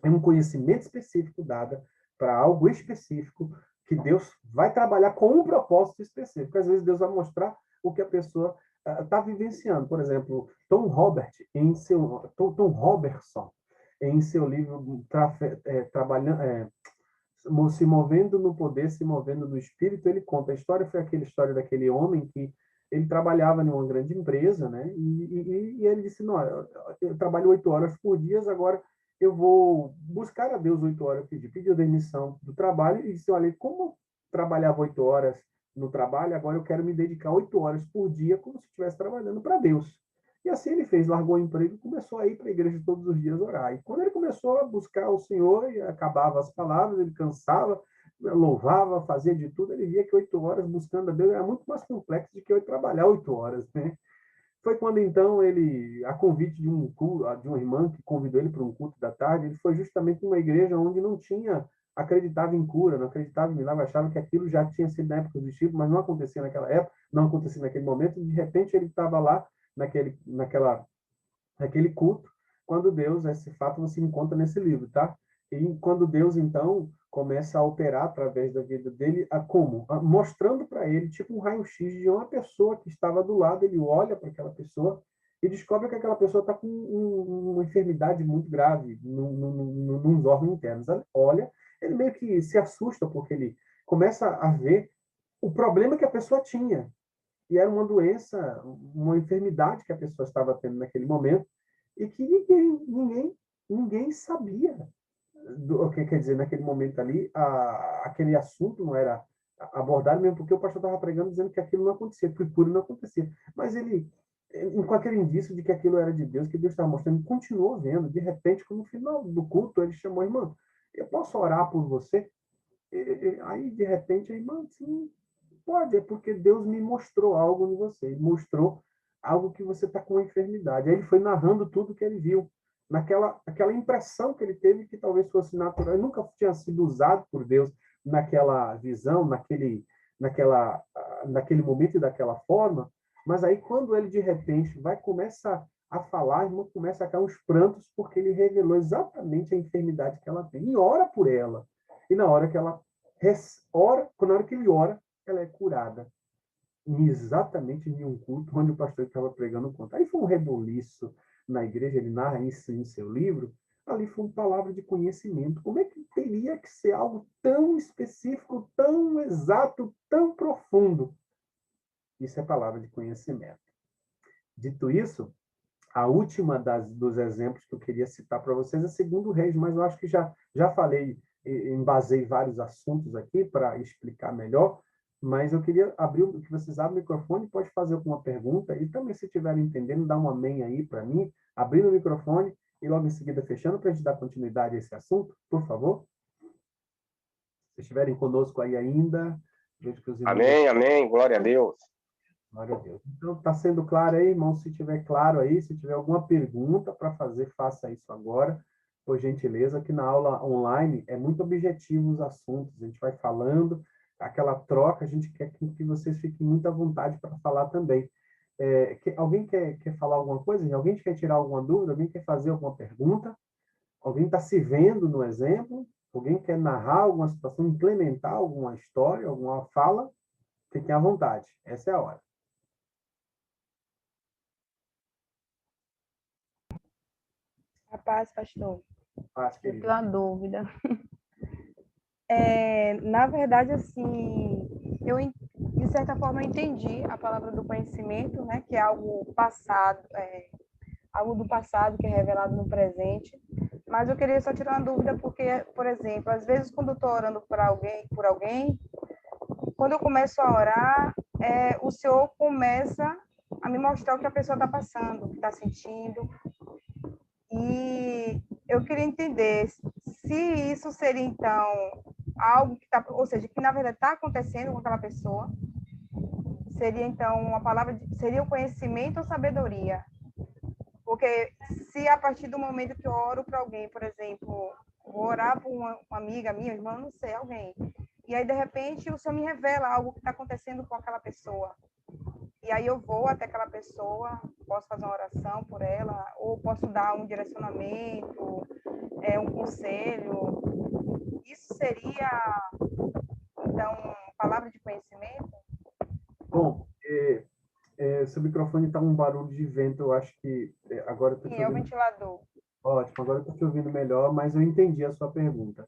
É um conhecimento específico dado para algo específico que Deus vai trabalhar com um propósito específico. Às vezes Deus vai mostrar o que a pessoa está vivenciando. Por exemplo, Tom Robertson, em seu livro Se Movendo no Poder, Se Movendo no Espírito, ele conta. A história foi aquela história daquele homem que ele trabalhava em uma grande empresa, né? E ele disse, não, eu trabalho 8 horas por dia, agora eu vou buscar a Deus 8 horas. Pediu demissão do trabalho e disse, olha, como trabalhava 8 horas no trabalho, agora eu quero me dedicar 8 horas por dia como se estivesse trabalhando para Deus. E assim ele fez, largou o emprego e começou a ir para a igreja todos os dias orar. E quando ele começou a buscar o Senhor, e acabava as palavras, ele cansava, louvava, fazia de tudo, ele via que 8 horas buscando a Deus era muito mais complexo do que eu trabalhar 8 horas, né? Foi quando, então, ele, a convite de uma irmã que convidou ele para um culto da tarde, ele foi justamente numa igreja onde não tinha, acreditava em cura, não acreditava em milagre, achava que aquilo já tinha sido na época do discípulos, mas não acontecia naquela época, não acontecia naquele momento, e de repente ele estava lá, naquele culto, quando Deus, esse fato você encontra nesse livro, tá? E quando Deus, então, começa a operar através da vida dele, mostrando para ele, tipo um raio-x de uma pessoa que estava do lado, ele olha para aquela pessoa e descobre que aquela pessoa está com uma enfermidade muito grave nos órgãos internos. Olha, ele meio que se assusta, porque ele começa a ver o problema que a pessoa tinha. E era uma doença, uma enfermidade que a pessoa estava tendo naquele momento e que ninguém sabia o que quer dizer naquele momento ali. Aquele assunto não era abordado, mesmo porque o pastor estava pregando dizendo que aquilo não acontecia, que cura não acontecia. Mas ele, com aquele indício de que aquilo era de Deus, que Deus estava mostrando, continuou vendo. De repente, no final do culto, ele chamou a irmã, eu posso orar por você? Aí, de repente, a irmã, sim, pode, é porque Deus me mostrou algo em você, ele mostrou algo que você está com uma enfermidade. Aí ele foi narrando tudo que ele viu, aquela impressão que ele teve que talvez fosse natural, ele nunca tinha sido usado por Deus naquela visão, naquele momento e daquela forma, mas aí quando ele de repente começa a falar, a irmã começa a cair uns prantos porque ele revelou exatamente a enfermidade que ela tem e ora por ela. E na hora que ele ora, ela é curada. Exatamente em um culto onde o pastor estava pregando contra. Aí foi um reboliço na igreja, ele narra isso em seu livro. Ali foi uma palavra de conhecimento. Como é que teria que ser algo tão específico, tão exato, tão profundo? Isso é palavra de conhecimento. Dito isso, a última dos exemplos que eu queria citar para vocês é segundo Reis, mas eu acho que já falei, embasei vários assuntos aqui para explicar melhor, mas eu queria que vocês abram o microfone, pode fazer alguma pergunta, e também, se estiverem entendendo, dá um amém aí para mim, abrindo o microfone e logo em seguida fechando, para a gente dar continuidade a esse assunto, por favor. Se estiverem conosco aí ainda, vejo que os irmãos... Amém, amém, glória a Deus. Glória a Deus. Então, está sendo claro aí, irmão? Se tiver claro aí, se tiver alguma pergunta para fazer, faça isso agora, por gentileza, que na aula online é muito objetivo os assuntos, a gente vai falando, aquela troca, a gente quer que vocês fiquem muito à vontade para falar também. Alguém quer falar alguma coisa? Alguém quer tirar alguma dúvida? Alguém quer fazer alguma pergunta? Alguém está se vendo no exemplo? Alguém quer narrar alguma situação, implementar alguma história, alguma fala? Fiquem à vontade. Essa é a hora. A paz, pastor. Paz, Eu querido. tenho uma dúvida. Na verdade, assim, de certa forma, eu entendi a palavra do conhecimento, né, que é algo passado, algo do passado que é revelado no presente. Mas eu queria só tirar uma dúvida, porque, por exemplo, às vezes quando eu estou orando por alguém, quando eu começo a orar, o Senhor começa a me mostrar o que a pessoa está passando, o que está sentindo. E eu queria entender se isso seria, então, algo que está, ou seja, que na verdade está acontecendo com aquela pessoa. Seria, então, seria o conhecimento ou sabedoria? Porque se a partir do momento que eu oro para alguém, por exemplo, vou orar por uma amiga minha, irmã, não sei, alguém, e aí, de repente, o Senhor me revela algo que está acontecendo com aquela pessoa. E aí eu vou até aquela pessoa, posso fazer uma oração por ela, ou posso dar um direcionamento, um conselho. Isso seria, então, palavra de conhecimento? Bom, seu microfone está um barulho de vento, eu acho que agora eu estou te Sim, é o ouvindo. ventilador. Ótimo, agora eu estou te ouvindo melhor, mas eu entendi a sua pergunta.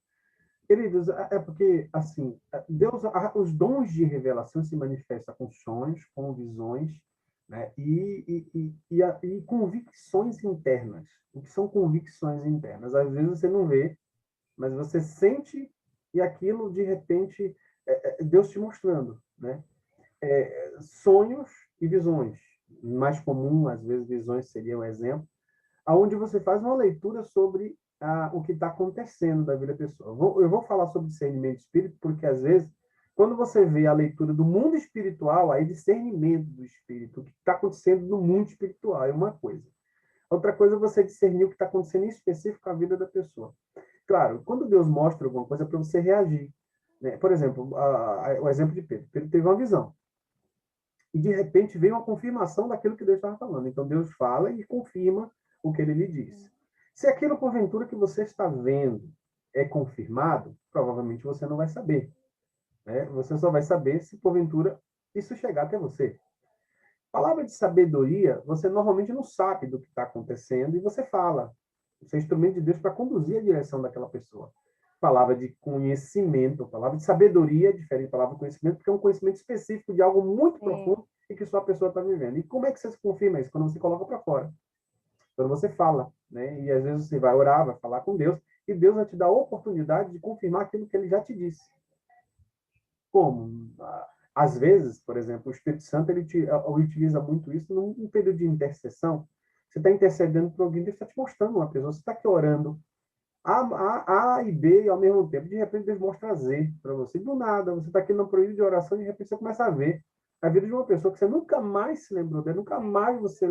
Queridos, é porque, assim, Deus, os dons de revelação se manifestam com sonhos, com visões, né? E convicções internas. O que são convicções internas? Às vezes você não vê, mas você sente e aquilo, de repente, Deus te mostrando, né? Sonhos e visões. Mais comum, às vezes, visões seria um exemplo, aonde você faz uma leitura sobre o que está acontecendo da vida da pessoa. Eu vou falar sobre discernimento de espírito, porque, às vezes, quando você vê a leitura do mundo espiritual, aí discernimento do espírito, o que está acontecendo no mundo espiritual é uma coisa. Outra coisa é você discernir o que está acontecendo em específico com a vida da pessoa. Claro, quando Deus mostra alguma coisa, é para você reagir, né? Por exemplo, o exemplo de Pedro. Pedro teve uma visão. E, de repente, veio uma confirmação daquilo que Deus estava falando. Então, Deus fala e confirma o que ele lhe diz. Se aquilo, porventura, que você está vendo é confirmado, provavelmente você não vai saber, né? Você só vai saber se, porventura, isso chegar até você. Palavra de sabedoria, você normalmente não sabe do que está acontecendo e você fala. Você é instrumento de Deus para conduzir a direção daquela pessoa. Palavra de conhecimento, palavra de sabedoria é diferente da palavra de conhecimento, porque é um conhecimento específico de algo muito profundo e que só a pessoa está vivendo. E como é que você se confirma isso? Quando você coloca para fora. Quando você fala, né? E às vezes você vai orar, vai falar com Deus, e Deus vai te dar a oportunidade de confirmar aquilo que ele já te disse. Como? Às vezes, por exemplo, o Espírito Santo ele utiliza muito isso num período de intercessão. Você está intercedendo por alguém, Deus está te mostrando uma pessoa, você está aqui orando A e B ao mesmo tempo. De repente, Deus mostra Z para você. Do nada, você está aqui no período de oração e de repente você começa a ver a vida de uma pessoa que você nunca mais se lembrou dela, nunca mais você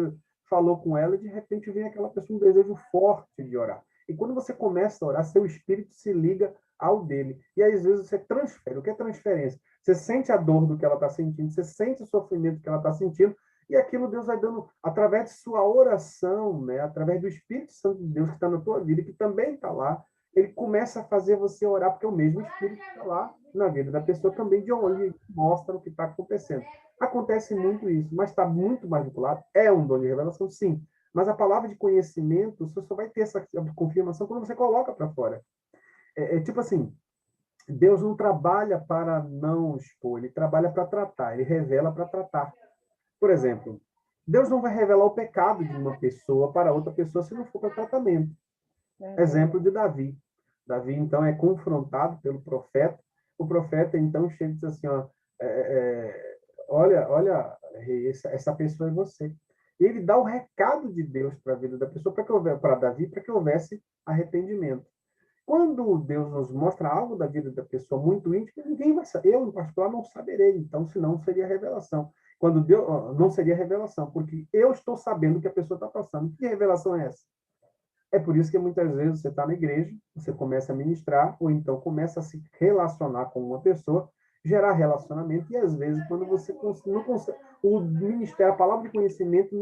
falou com ela, e de repente vem aquela pessoa um desejo forte de orar. E quando você começa a orar, seu espírito se liga ao dele. E às vezes você transfere. O que é transferência? Você sente a dor do que ela está sentindo, você sente o sofrimento que ela está sentindo, e aquilo Deus vai dando, através de sua oração, né? Através do Espírito Santo de Deus que está na tua vida, que também está lá, ele começa a fazer você orar, porque é o mesmo Espírito que está lá na vida da pessoa também, de onde mostra o que está acontecendo. Acontece muito isso, mas está muito mais vinculado. É um dom de revelação, sim. Mas a palavra de conhecimento, você só vai ter essa confirmação quando você coloca para fora. Tipo assim, Deus não trabalha para não expor, ele trabalha para tratar, ele revela para tratar. Por exemplo, Deus não vai revelar o pecado de uma pessoa para outra pessoa se não for para tratamento. Exemplo de Davi. Davi, então, é confrontado pelo profeta. O profeta, então, chega e diz assim, ó, olha, essa pessoa é você. E ele dá o recado de Deus para a vida da pessoa, para Davi, para que houvesse arrependimento. Quando Deus nos mostra algo da vida da pessoa muito íntima, ninguém vai saber. Eu, em particular, não saberei. Então, senão seria revelação. Quando Deus não seria revelação, porque eu estou sabendo o que a pessoa está passando. Que revelação é essa? É por isso que muitas vezes você está na igreja, você começa a ministrar, ou então começa a se relacionar com uma pessoa, gerar relacionamento, e às vezes, quando você não consegue, o ministério, a palavra de conhecimento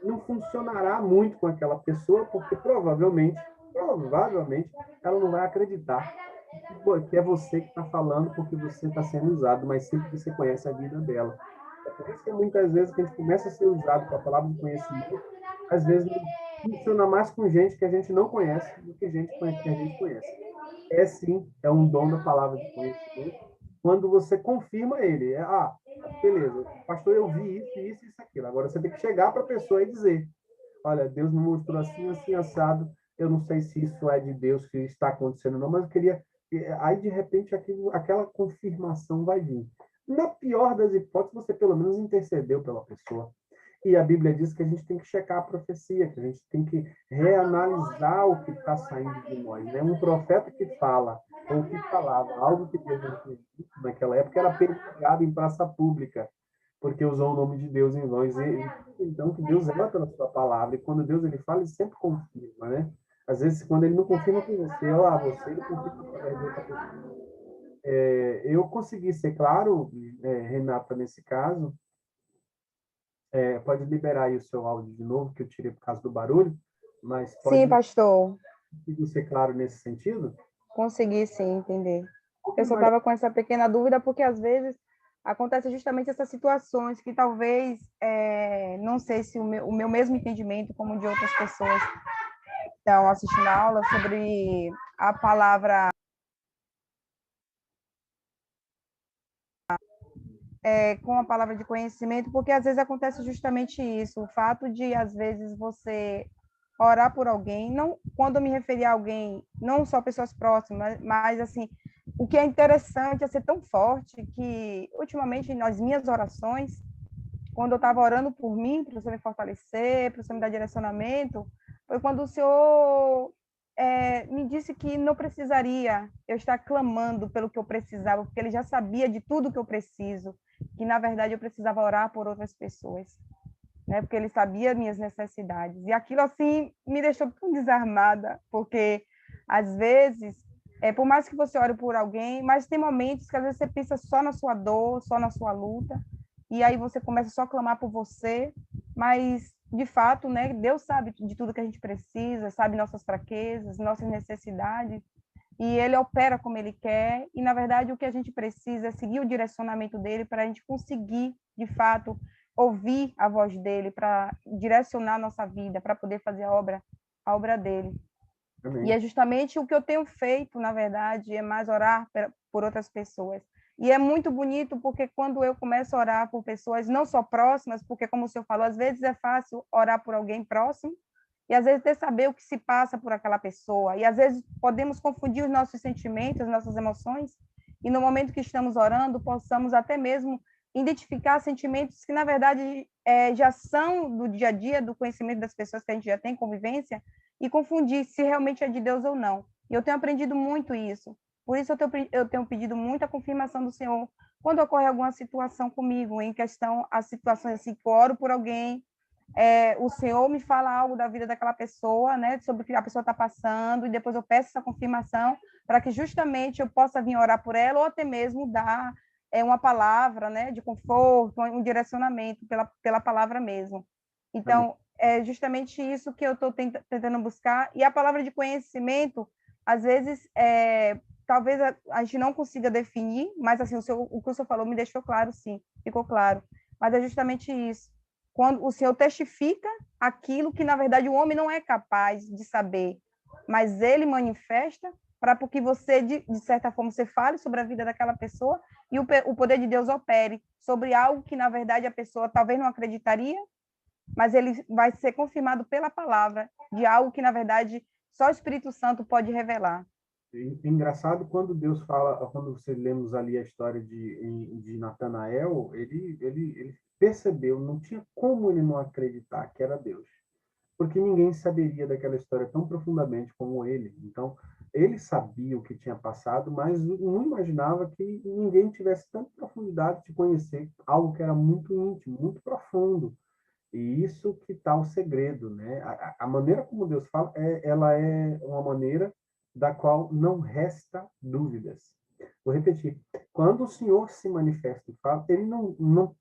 não funcionará muito com aquela pessoa, porque provavelmente, ela não vai acreditar que é você que está falando porque você está sendo usado, mas sempre que você conhece a vida dela. É por isso que muitas vezes que a gente começa a ser usado com a palavra de conhecimento, às vezes funciona mais com gente que a gente não conhece do que gente que a gente conhece. É sim, é um dom da palavra de conhecimento, quando você confirma ele. Beleza, pastor, eu vi isso, isso e isso, aquilo. Agora você tem que chegar para a pessoa e dizer, olha, Deus me mostrou assim, assim, assado, eu não sei se isso é de Deus, que está acontecendo ou não, mas eu queria... Aí, de repente, aquela confirmação vai vir. Na pior das hipóteses, você pelo menos intercedeu pela pessoa. E a Bíblia diz que a gente tem que checar a profecia, que a gente tem que reanalisar o que está saindo de nós. Né? Um profeta que fala, ou que falava, algo que Deus não tinha dito naquela época, era pregado em praça pública, porque usou o nome de Deus em vão. Então, que Deus ama pela sua palavra, e quando Deus ele fala, ele sempre confirma, né? Às vezes, quando ele não confirma com você, ele confirma através de outra pessoa. Eu consegui ser claro, Renata, nesse caso. Pode liberar aí o seu áudio de novo, que eu tirei por causa do barulho, mas Sim, pode pastor, ser claro nesse sentido? consegui sim entender. Eu Como só mais... estava com essa pequena dúvida porque às vezes acontece justamente essas situações que talvez, não sei se o meu mesmo entendimento como de outras pessoas que estão assistindo a aula sobre a palavra com a palavra de conhecimento, porque às vezes acontece justamente isso, o fato de, às vezes, você orar por alguém, não, quando eu me referi a alguém, não só pessoas próximas, mas, assim, o que é interessante é ser tão forte que, ultimamente, nas minhas orações, quando eu estava orando por mim, para o Senhor me fortalecer, para o Senhor me dar direcionamento, foi quando o Senhor me disse que não precisaria eu estar clamando pelo que eu precisava, porque Ele já sabia de tudo que eu preciso, que, na verdade, eu precisava orar por outras pessoas, né? Porque Ele sabia minhas necessidades. E aquilo, assim, me deixou tão desarmada, porque, às vezes, por mais que você ore por alguém, mas tem momentos que, às vezes, você pensa só na sua dor, só na sua luta, e aí você começa só a clamar por você, mas, de fato, né, Deus sabe de tudo que a gente precisa, sabe nossas fraquezas, nossas necessidades, e Ele opera como Ele quer, e, na verdade, o que a gente precisa é seguir o direcionamento dEle para a gente conseguir, de fato, ouvir a voz dEle, para direcionar a nossa vida, para poder fazer a obra dEle. Amém. E é justamente o que eu tenho feito, na verdade, é mais orar por outras pessoas. E é muito bonito porque quando eu começo a orar por pessoas não só próximas, porque como o senhor falou, às vezes é fácil orar por alguém próximo, e às vezes ter saber o que se passa por aquela pessoa, e às vezes podemos confundir os nossos sentimentos, as nossas emoções, e no momento que estamos orando, possamos até mesmo identificar sentimentos que, na verdade, já são do dia a dia, do conhecimento das pessoas que a gente já tem convivência, e confundir se realmente é de Deus ou não. E eu tenho aprendido muito isso. Por isso eu tenho pedido muita confirmação do Senhor quando ocorre alguma situação comigo, em questão a situações assim, que eu oro por alguém, o Senhor me fala algo da vida daquela pessoa, né, sobre o que a pessoa está passando, e depois eu peço essa confirmação para que justamente eu possa vir orar por ela, ou até mesmo dar uma palavra, né, de conforto, um direcionamento pela palavra mesmo. Então, é justamente isso que eu estou tentando buscar, e a palavra de conhecimento, às vezes, talvez a gente não consiga definir, mas assim, o que o senhor falou me deixou claro, sim, ficou claro, mas é justamente isso. Quando o Senhor testifica aquilo que, na verdade, o homem não é capaz de saber, mas ele manifesta para que você, de certa forma, você fale sobre a vida daquela pessoa e o poder de Deus opere sobre algo que, na verdade, a pessoa talvez não acreditaria, mas ele vai ser confirmado pela palavra de algo que, na verdade, só o Espírito Santo pode revelar. É engraçado quando Deus fala, quando você lemos ali a história de Natanael, ele percebeu, não tinha como ele não acreditar que era Deus, porque ninguém saberia daquela história tão profundamente como ele. Então, ele sabia o que tinha passado, mas não imaginava que ninguém tivesse tanta profundidade de conhecer algo que era muito íntimo, muito profundo. E isso que está o segredo, né? A maneira como Deus fala, ela é uma maneira da qual não resta dúvidas. Vou repetir. Quando o Senhor se manifesta e fala,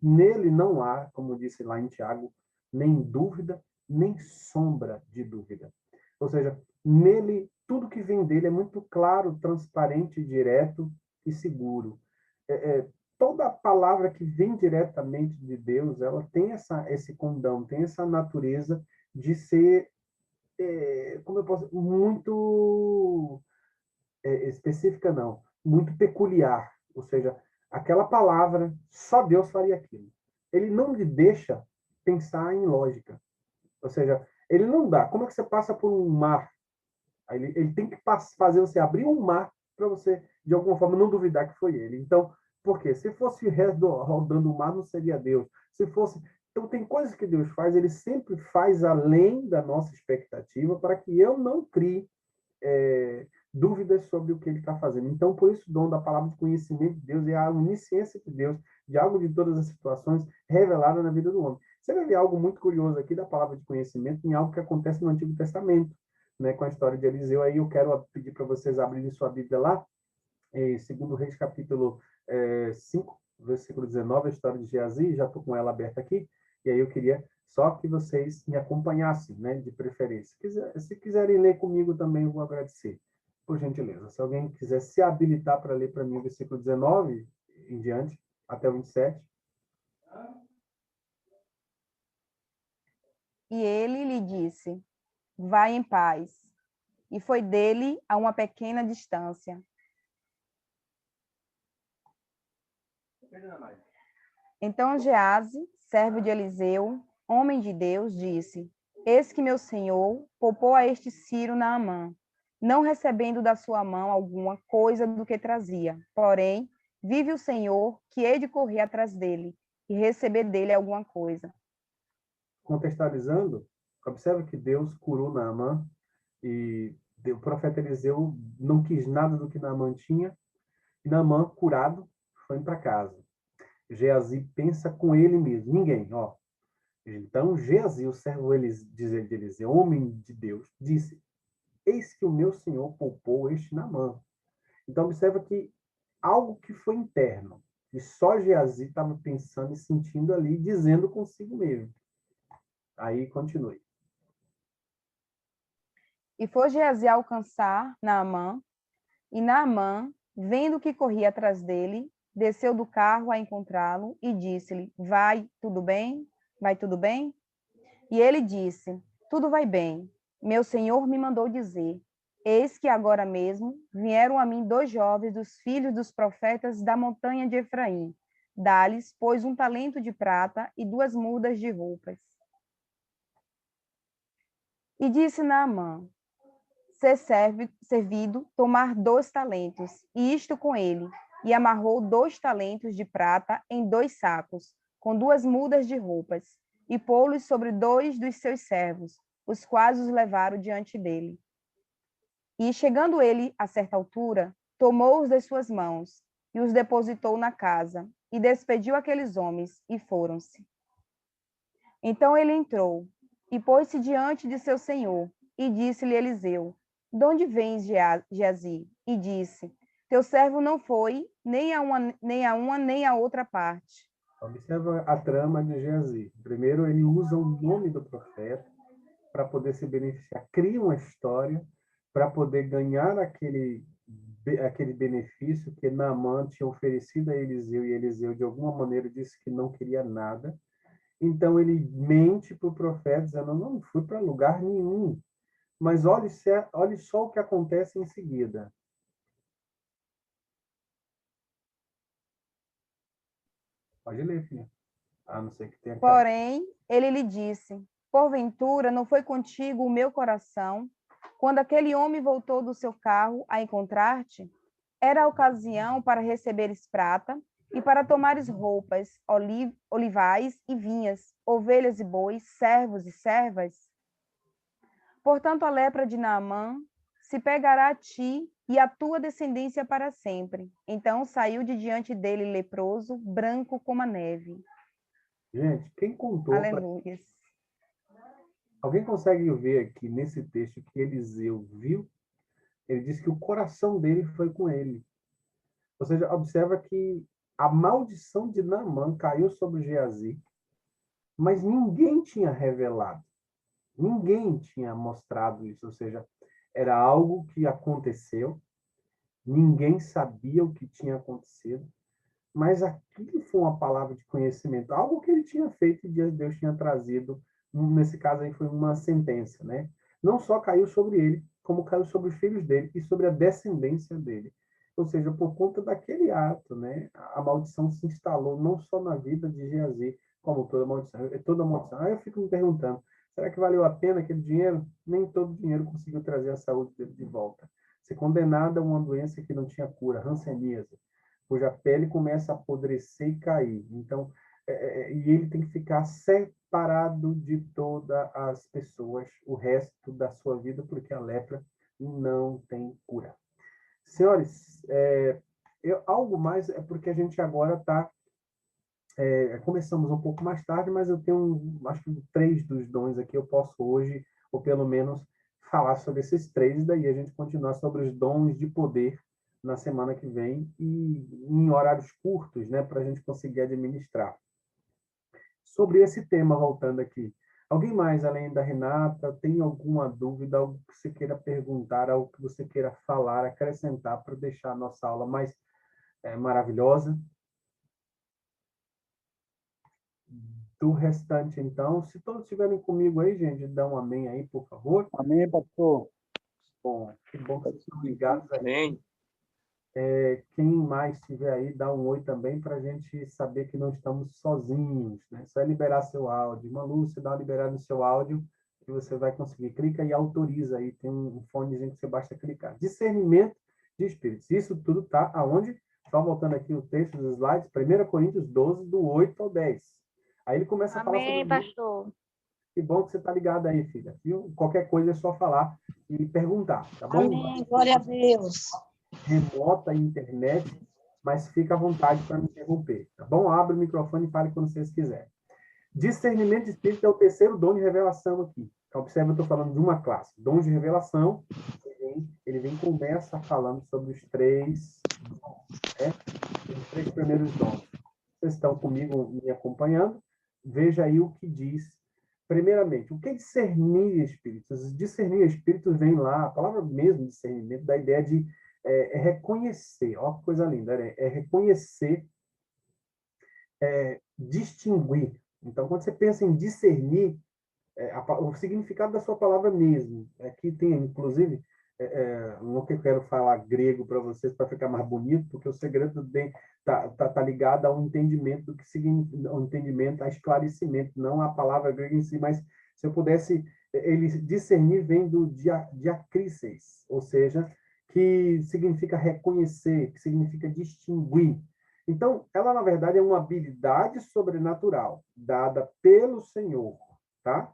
nele não há, como disse lá em Tiago, nem dúvida, nem sombra de dúvida. Ou seja, nele, tudo que vem dele é muito claro, transparente, direto e seguro. Toda palavra que vem diretamente de Deus, ela tem esse condão, tem essa natureza de ser, como eu posso, muito específica, não, muito peculiar. Ou seja, aquela palavra, só Deus faria aquilo. Ele não lhe deixa pensar em lógica. Ou seja, ele não dá. Como é que você passa por um mar? Aí ele tem que fazer você abrir um mar para você, de alguma forma, não duvidar que foi ele. Então, por quê? Se fosse rodando o mar, não seria Deus. Se fosse... Então, tem coisas que Deus faz, ele sempre faz além da nossa expectativa para que eu não crie dúvidas sobre o que ele está fazendo. Então, por isso, o dom da palavra de conhecimento de Deus é a onisciência de Deus, de algo de todas as situações revelada na vida do homem. Você vai ver algo muito curioso aqui da palavra de conhecimento em algo que acontece no Antigo Testamento, né, com a história de Eliseu. Aí eu quero pedir para vocês abrirem sua Bíblia lá, em 2 Reis, capítulo 5, versículo 19, a história de Geazi. Já estou com ela aberta aqui, e aí eu queria só que vocês me acompanhassem, né, de preferência. Se quiserem ler comigo também, eu vou agradecer, por gentileza. Se alguém quiser se habilitar para ler para mim o versículo 19 em diante, até o 27. E ele lhe disse: vai em paz. E foi dele a uma pequena distância. Então Geazi, servo de Eliseu, homem de Deus, disse: eis que meu senhor poupou a este Ciro Naamã, não recebendo da sua mão alguma coisa do que trazia. Porém, vive o Senhor que hei de correr atrás dele e receber dele alguma coisa. Contextualizando, observa que Deus curou Naamã e o profeta Eliseu não quis nada do que Naamã tinha, e Naamã, curado, foi para casa. Geazi pensa com ele mesmo, ninguém, ó. Então Geazi, o servo de Eliseu, homem de Deus, disse: eis que o meu senhor poupou este Naamã. Então observa que algo que foi interno, que só Geazi estava pensando e sentindo ali, dizendo consigo mesmo. Aí continue. E foi Geazi alcançar Naamã, e Naamã, vendo que corria atrás dele, desceu do carro a encontrá-lo e disse-lhe: vai, tudo bem? Vai tudo bem? E ele disse: tudo vai bem. Meu senhor me mandou dizer: eis que agora mesmo vieram a mim 2 jovens dos filhos dos profetas da montanha de Efraim. Dá-lhes, pois, 1 talento de prata e 2 mudas de roupas. E disse Naamã: ser servido tomar 2 talentos, e isto com ele. E amarrou 2 talentos de prata em 2 sacos, com 2 mudas de roupas, e pô-los sobre 2 dos seus servos, os quais os levaram diante dele. E, chegando ele a certa altura, tomou-os das suas mãos, e os depositou na casa, e despediu aqueles homens, e foram-se. Então ele entrou, e pôs-se diante de seu senhor, e disse-lhe Eliseu: de onde vens, Geazi? E disse: teu servo não foi nem a uma nem a outra parte. Observa a trama de Geazi. Primeiro, ele usa o nome do profeta para poder se beneficiar. Cria uma história para poder ganhar aquele benefício que Naamã tinha oferecido a Eliseu, e Eliseu, de alguma maneira, disse que não queria nada. Então, ele mente para o profeta, dizendo: não fui para lugar nenhum. Mas olhe só o que acontece em seguida. Pode ler, filha. A não ser que tenha caído. Porém, ele lhe disse: porventura não foi contigo o meu coração, quando aquele homem voltou do seu carro a encontrar-te? Era a ocasião para receberes prata e para tomares roupas, olivais e vinhas, ovelhas e bois, servos e servas. Portanto, a lepra de Naamã se pegará a ti e a tua descendência para sempre. Então saiu de diante dele leproso, branco como a neve. Gente, quem contou? Aleluia. Alguém consegue ver aqui nesse texto que Eliseu viu? Ele disse que o coração dele foi com ele. Ou seja, observa que a maldição de Naamã caiu sobre Geazi, mas ninguém tinha revelado, ninguém tinha mostrado isso. Ou seja, era algo que aconteceu, ninguém sabia o que tinha acontecido, mas aquilo foi uma palavra de conhecimento, algo que ele tinha feito e Deus tinha trazido. Nesse caso aí foi uma sentença, né? Não só caiu sobre ele, como caiu sobre os filhos dele e sobre a descendência dele. Ou seja, por conta daquele ato, né? A maldição se instalou não só na vida de Geazi, como toda maldição. Toda maldição. Aí eu fico me perguntando, será que valeu a pena aquele dinheiro? Nem todo dinheiro conseguiu trazer a saúde dele de volta. Ser condenado a uma doença que não tinha cura, hanseníase, cuja pele começa a apodrecer e cair. Então, e ele tem que ficar separado de todas as pessoas o resto da sua vida, porque a lepra não tem cura. Senhores, algo mais é porque a gente agora está... começamos um pouco mais tarde, mas eu tenho, acho que 3 dos dons aqui eu posso hoje, ou pelo menos, falar sobre esses 3, e daí a gente continuar sobre os dons de poder na semana que vem, e em horários curtos, né, para a gente conseguir administrar. Sobre esse tema, voltando aqui, alguém mais, além da Renata, tem alguma dúvida, algo que você queira perguntar, algo que você queira falar, acrescentar, para deixar a nossa aula mais maravilhosa? Do restante, então, se todos estiverem comigo aí, gente, dá um amém aí, por favor. Amém, pastor. Bom, que bom que vocês estão ligados aí. Amém. Quem mais estiver aí, dá um oi também para a gente saber que não estamos sozinhos, né? Só é liberar seu áudio. Malu, você dá uma liberada no seu áudio que você vai conseguir. Clica e autoriza aí. Tem um fonezinho que você basta clicar. Discernimento de espíritos. Isso tudo está aonde? Só voltando aqui o texto dos slides, 1 Coríntios 12, do 8 ao 10. Aí ele começa a falar sobre... Amém, pastor. Que bom que você está ligado aí, filha. Viu? Qualquer coisa é só falar e perguntar, tá bom? Amém, glória a Deus. Remota internet, mas fica à vontade para me interromper, tá bom? Abre o microfone e fale quando vocês quiserem. Discernimento de espírito é o terceiro dom de revelação aqui. Então, observe, eu estou falando de uma classe. Dom de revelação, ele vem começa falando sobre os 3 dons, né? Os 3 primeiros dons. Vocês estão comigo, me acompanhando? Veja aí o que diz. Primeiramente, o que é discernir espíritos? Discernir espíritos vem lá, a palavra mesmo discernimento, da ideia de reconhecer, ó que coisa linda, reconhecer, distinguir. Então, quando você pensa em discernir, o significado da sua palavra mesmo, aqui tem, inclusive, não que eu quero falar grego para vocês para ficar mais bonito, porque o segredo tá ligado ao entendimento do que significa, ao entendimento, a esclarecimento, não a palavra grega em si, mas se eu pudesse, ele discernir vem do diakrises, ou seja, que significa reconhecer, que significa distinguir. Então, ela, na verdade, é uma habilidade sobrenatural dada pelo Senhor, tá?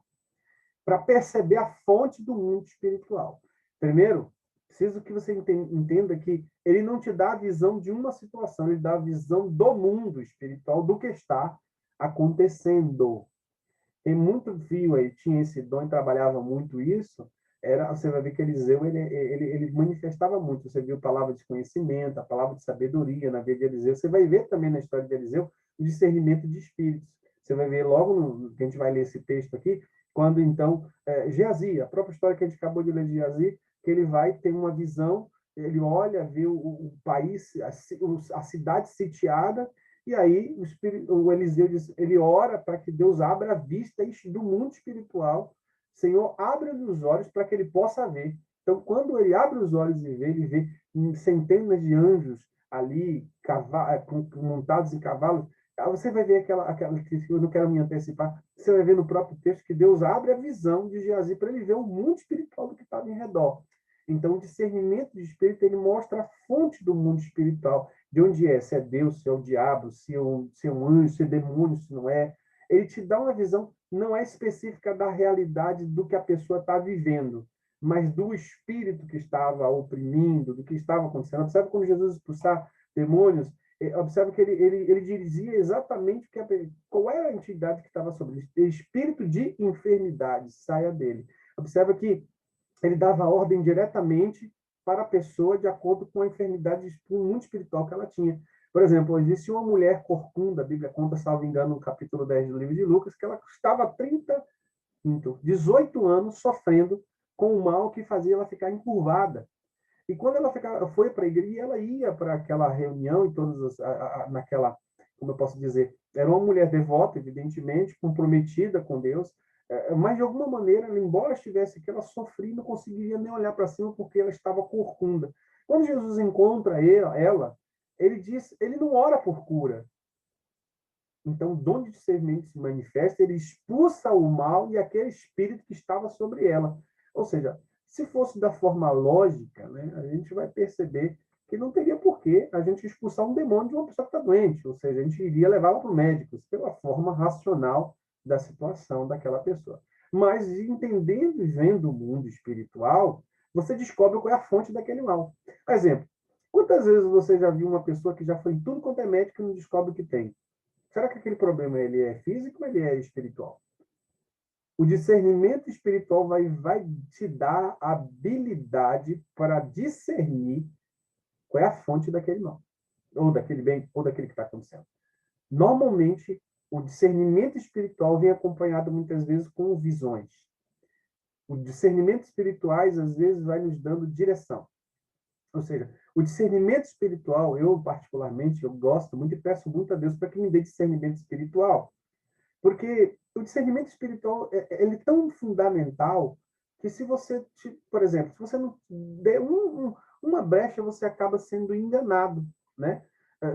Para perceber a fonte do mundo espiritual. Primeiro, preciso que você entenda que ele não te dá a visão de uma situação, ele dá a visão do mundo espiritual, do que está acontecendo. Tem muito fio aí, tinha esse dom e trabalhava muito isso. Você vai ver que Eliseu ele manifestava muito. Você viu a palavra de conhecimento, a palavra de sabedoria na vida de Eliseu. Você vai ver também na história de Eliseu o discernimento de espíritos. Você vai ver logo, que a gente vai ler esse texto aqui, quando então Geazi, a própria história que a gente acabou de ler de Geazi, que ele vai ter uma visão, ele olha, vê o país, a cidade sitiada, e aí o Eliseu diz, ele ora para que Deus abra a vista do mundo espiritual. Senhor, abre os olhos para que ele possa ver. Então, quando ele abre os olhos e vê, ele vê centenas de anjos ali, montados em cavalos. Você vai ver aquela que eu não quero me antecipar, você vai ver no próprio texto que Deus abre a visão de Geazi para ele ver o mundo espiritual do que estava em redor. Então, o discernimento de espírito, ele mostra a fonte do mundo espiritual, de onde é, se é Deus, se é o diabo, se é um anjo, se é demônio, se não é. Ele te dá uma visão, não é específica da realidade do que a pessoa está vivendo, mas do espírito que estava oprimindo, do que estava acontecendo. Observe quando Jesus expulsar demônios, observe que ele dizia exatamente qual era a entidade que estava sobre ele. Espírito de enfermidade, saia dele. Observe que ele dava ordem diretamente para a pessoa de acordo com a enfermidade do mundo espiritual que ela tinha. Por exemplo, existe uma mulher corcunda, a Bíblia conta, salvo engano, no capítulo 10 do livro de Lucas, que ela estava há 18 anos sofrendo com um mal que fazia ela ficar encurvada. E quando ela foi para a igreja, ela ia para aquela reunião e naquela, como eu posso dizer, era uma mulher devota, evidentemente, comprometida com Deus, mas de alguma maneira, embora estivesse aqui, ela sofria e não conseguia nem olhar para cima porque ela estava corcunda. Quando Jesus encontra ela, ele não ora por cura. Então, o dom de discernimento se manifesta, ele expulsa o mal e aquele espírito que estava sobre ela. Ou seja, se fosse da forma lógica, né, a gente vai perceber que não teria porquê a gente expulsar um demônio de uma pessoa que está doente. Ou seja, a gente iria levá-la para o médico, pela forma racional da situação daquela pessoa. Mas, entendendo e vendo o mundo espiritual, você descobre qual é a fonte daquele mal. Por exemplo, quantas vezes você já viu uma pessoa que já foi em tudo quanto é médico e não descobre o que tem? Será que aquele problema ele é físico ou ele é espiritual? O discernimento espiritual vai te dar a habilidade para discernir qual é a fonte daquele mal, ou daquele bem, ou daquele que está acontecendo. Normalmente, o discernimento espiritual vem acompanhado muitas vezes com visões. O discernimento espirituais, às vezes, vai nos dando direção. Ou seja, o discernimento espiritual, eu particularmente, eu gosto muito e peço muito a Deus para que me dê discernimento espiritual. Porque o discernimento espiritual, ele é tão fundamental que se você, por exemplo, se você não der uma brecha, você acaba sendo enganado, né?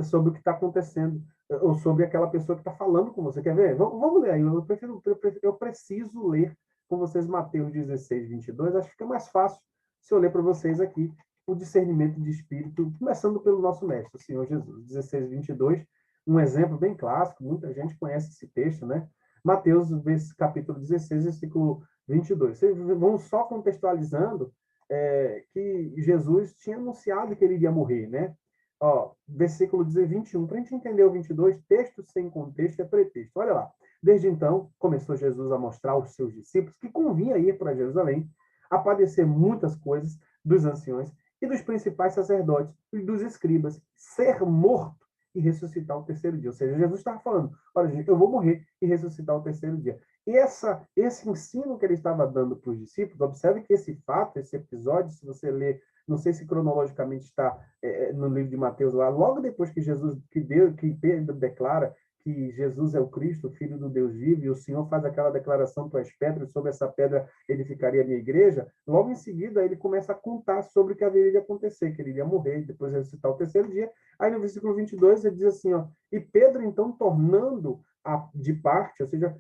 Sobre o que está acontecendo, ou sobre aquela pessoa que está falando com você. Quer ver? Vamos ler aí. Eu preciso ler com vocês Mateus 16, 22. Acho que fica mais fácil se eu ler para vocês aqui o discernimento de espírito, começando pelo nosso mestre, o Senhor Jesus. 16, 22, um exemplo bem clássico, muita gente conhece esse texto, né? Mateus, capítulo 16, versículo 22. Vocês vão só contextualizando que Jesus tinha anunciado que ele iria morrer, né? Ó, versículo 21, para a gente entender o 22, texto sem contexto é pretexto. Olha lá. Desde então, começou Jesus a mostrar aos seus discípulos que convinha ir para Jerusalém, a padecer muitas coisas dos anciões e dos principais sacerdotes e dos escribas, ser morto e ressuscitar o terceiro dia. Ou seja, Jesus estava falando, olha, gente, eu vou morrer e ressuscitar o terceiro dia. E esse ensino que ele estava dando para os discípulos, observe que esse fato, esse episódio, se você ler, não sei se cronologicamente está no livro de Mateus lá, logo depois que que Pedro declara que Jesus é o Cristo, o Filho do Deus vivo, e o Senhor faz aquela declaração para as pedras, sobre essa pedra edificaria a minha igreja, logo em seguida ele começa a contar sobre o que haveria de acontecer, que ele iria morrer, depois ressuscitar o terceiro dia. Aí no versículo 22 ele diz assim, ó, e Pedro então tornando de parte, ou seja,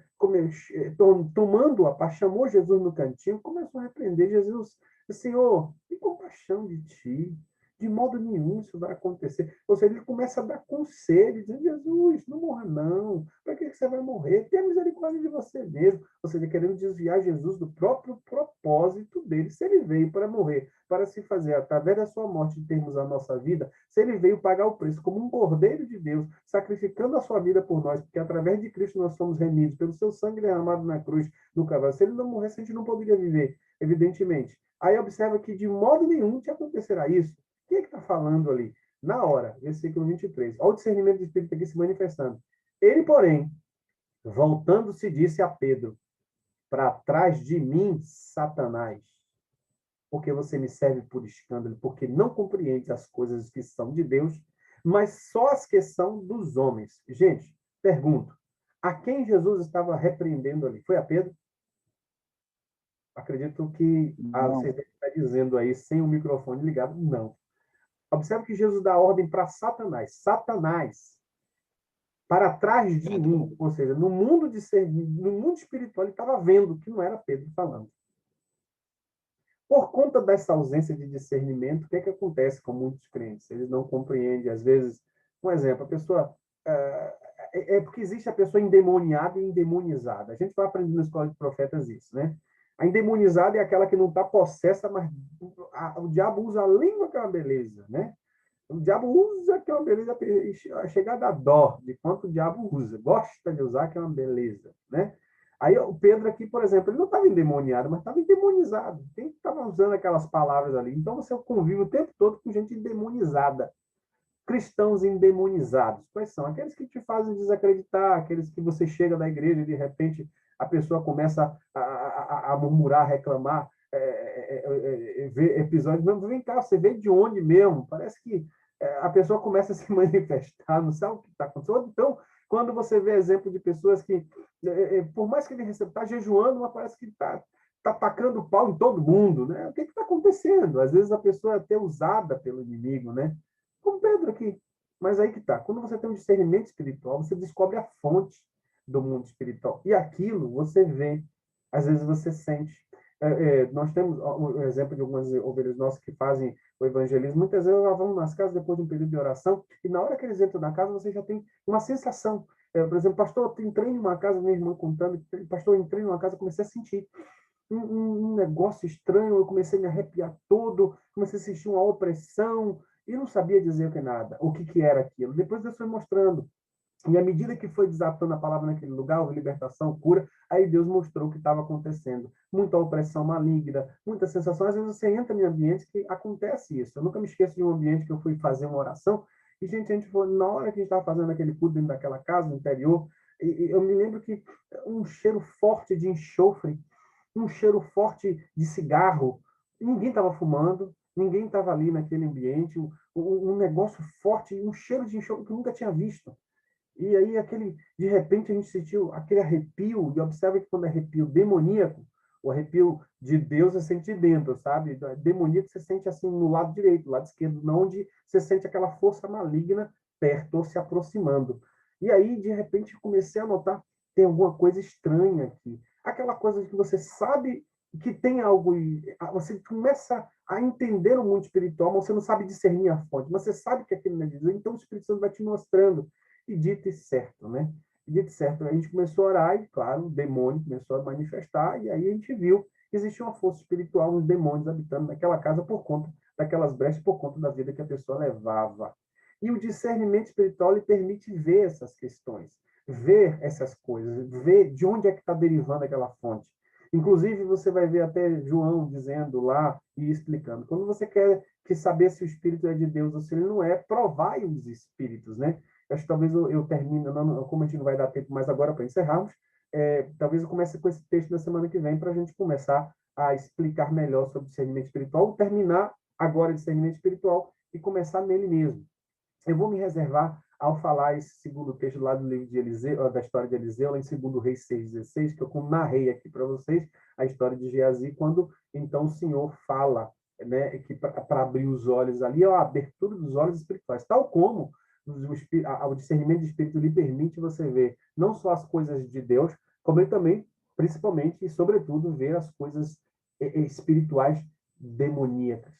tomando a parte, chamou Jesus no cantinho, começou a repreender Jesus, Senhor, tem compaixão de ti, de modo nenhum isso vai acontecer. Ou seja, ele começa a dar conselho, dizendo, Jesus, não morra não, para que você vai morrer? Tenha misericórdia de você mesmo. Ou seja, querendo desviar Jesus do próprio propósito dele. Se ele veio para morrer, para se fazer, através da sua morte, termos a nossa vida, se ele veio pagar o preço como um cordeiro de Deus, sacrificando a sua vida por nós, porque através de Cristo nós somos remidos, pelo seu sangue derramado na cruz, no Calvário. Se ele não morresse, a gente não poderia viver, evidentemente. Aí observa que de modo nenhum te acontecerá isso. Quem é que está falando ali? Na hora, versículo 23. Olha o discernimento do Espírito aqui se manifestando. Ele, porém, voltando-se, disse a Pedro, para trás de mim, Satanás, porque você me serve por escândalo, porque não compreende as coisas que são de Deus, mas só as que são dos homens. Gente, pergunto, a quem Jesus estava repreendendo ali? Foi a Pedro? Acredito que você está dizendo aí, sem o microfone ligado, não. Observe que Jesus dá ordem para Satanás. Satanás, para trás de mim, ou seja, no mundo espiritual, ele estava vendo que não era Pedro falando. Por conta dessa ausência de discernimento, o que é que acontece com muitos crentes? Eles não compreendem, às vezes, um exemplo, a pessoa... porque existe a pessoa endemoniada e endemonizada. A gente vai aprendendo na escola de profetas isso, né? A endemonizada é aquela que não está possessa, mas o diabo usa a língua, que é uma beleza, né? O diabo usa, que é uma beleza, chegada a dó de quanto o diabo usa. Gosta de usar, que é uma beleza, né? Aí o Pedro aqui, por exemplo, ele não estava endemoniado, mas estava endemonizado. Quem estava usando aquelas palavras ali? Então você convive o tempo todo com gente endemonizada. Cristãos endemonizados. Quais são? Aqueles que te fazem desacreditar, aqueles que você chega da igreja e de repente a pessoa começa a murmurar, a reclamar, ver episódios. Mas vem cá, você vê de onde mesmo? Parece que a pessoa começa a se manifestar, não sabe o que está acontecendo. Então, quando você vê exemplo de pessoas que, por mais que ele está jejuando, mas parece que está tacando pau em todo mundo, né? O que está acontecendo? Às vezes a pessoa é até usada pelo inimigo, né? Como Pedro aqui. Mas aí que tá. Quando você tem um discernimento espiritual, você descobre a fonte do mundo espiritual. E aquilo você vê, às vezes você sente. Nós temos o exemplo de algumas ovelhas nossas que fazem o evangelismo. Muitas vezes elas vão nas casas depois de um período de oração, e na hora que eles entram na casa, você já tem uma sensação. Por exemplo, pastor, eu entrei numa casa, minha irmã contando, pastor, eu entrei numa casa, comecei a sentir um negócio estranho, eu comecei a me arrepiar todo, comecei a sentir uma opressão, e não sabia dizer o que nada, o que era aquilo. Depois Deus foi mostrando. E à medida que foi desatando a palavra naquele lugar, houve libertação, cura, aí Deus mostrou o que estava acontecendo. Muita opressão maligna, muita sensação. Às vezes você entra em ambientes que acontece isso. Eu nunca me esqueço de um ambiente que eu fui fazer uma oração, e, gente, a gente foi, na hora que a gente estava fazendo aquele culto dentro daquela casa, no interior, e eu me lembro que um cheiro forte de enxofre, um cheiro forte de cigarro, ninguém estava fumando, ninguém estava ali naquele ambiente, um negócio forte, um cheiro de enxofre que eu nunca tinha visto. E aí, de repente, a gente sentiu aquele arrepio, e observa que quando é arrepio demoníaco, o arrepio de Deus você sente dentro, sabe? Demoníaco você sente assim no lado direito, no lado esquerdo, não, onde você sente aquela força maligna perto ou se aproximando. E aí, de repente, comecei a notar, tem alguma coisa estranha aqui. Aquela coisa que você sabe que tem algo, você começa a entender o mundo espiritual, mas você não sabe discernir a fonte, mas você sabe que aquilo não é de Deus, então o Espírito Santo vai te mostrando. E dito e certo, né? E dito e certo, a gente começou a orar e, claro, o demônio começou a manifestar, e aí a gente viu que existia uma força espiritual, uns demônios habitando naquela casa por conta daquelas brechas, por conta da vida que a pessoa levava. E o discernimento espiritual lhe permite ver essas questões, ver essas coisas, ver de onde é que está derivando aquela fonte. Inclusive, você vai ver até João dizendo lá e explicando. Quando você quer saber se o Espírito é de Deus ou se ele não é, provai os Espíritos, né? Acho que talvez eu termine, como a gente não vai dar tempo mais agora para encerrarmos, talvez eu comece com esse texto na semana que vem para a gente começar a explicar melhor sobre discernimento espiritual, terminar agora discernimento espiritual e começar nele mesmo. Eu vou me reservar ao falar esse segundo texto lá do livro de Eliseu, da história de Eliseu, lá em 2 Reis 6,16, que eu narrei aqui para vocês, a história de Geazi, quando então o Senhor fala, né, que para abrir os olhos ali, a abertura dos olhos espirituais, tal como o discernimento de espírito lhe permite você ver não só as coisas de Deus, como ele também, principalmente e sobretudo, ver as coisas espirituais demoníacas.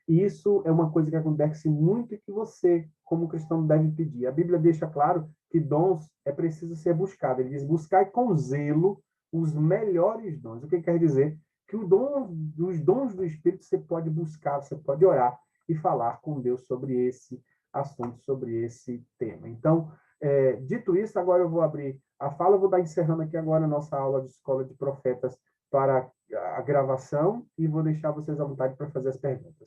E isso é uma coisa que acontece muito e que você, como cristão, deve pedir. A Bíblia deixa claro que dons é preciso ser buscado. Ele diz, buscai com zelo os melhores dons. O que quer dizer? Que os dons do Espírito você pode buscar, você pode orar e falar com Deus sobre esse assunto, sobre esse tema. Então, dito isso, agora eu vou abrir a fala, eu vou dar encerrando aqui agora a nossa aula de Escola de Profetas para a gravação e vou deixar vocês à vontade para fazer as perguntas.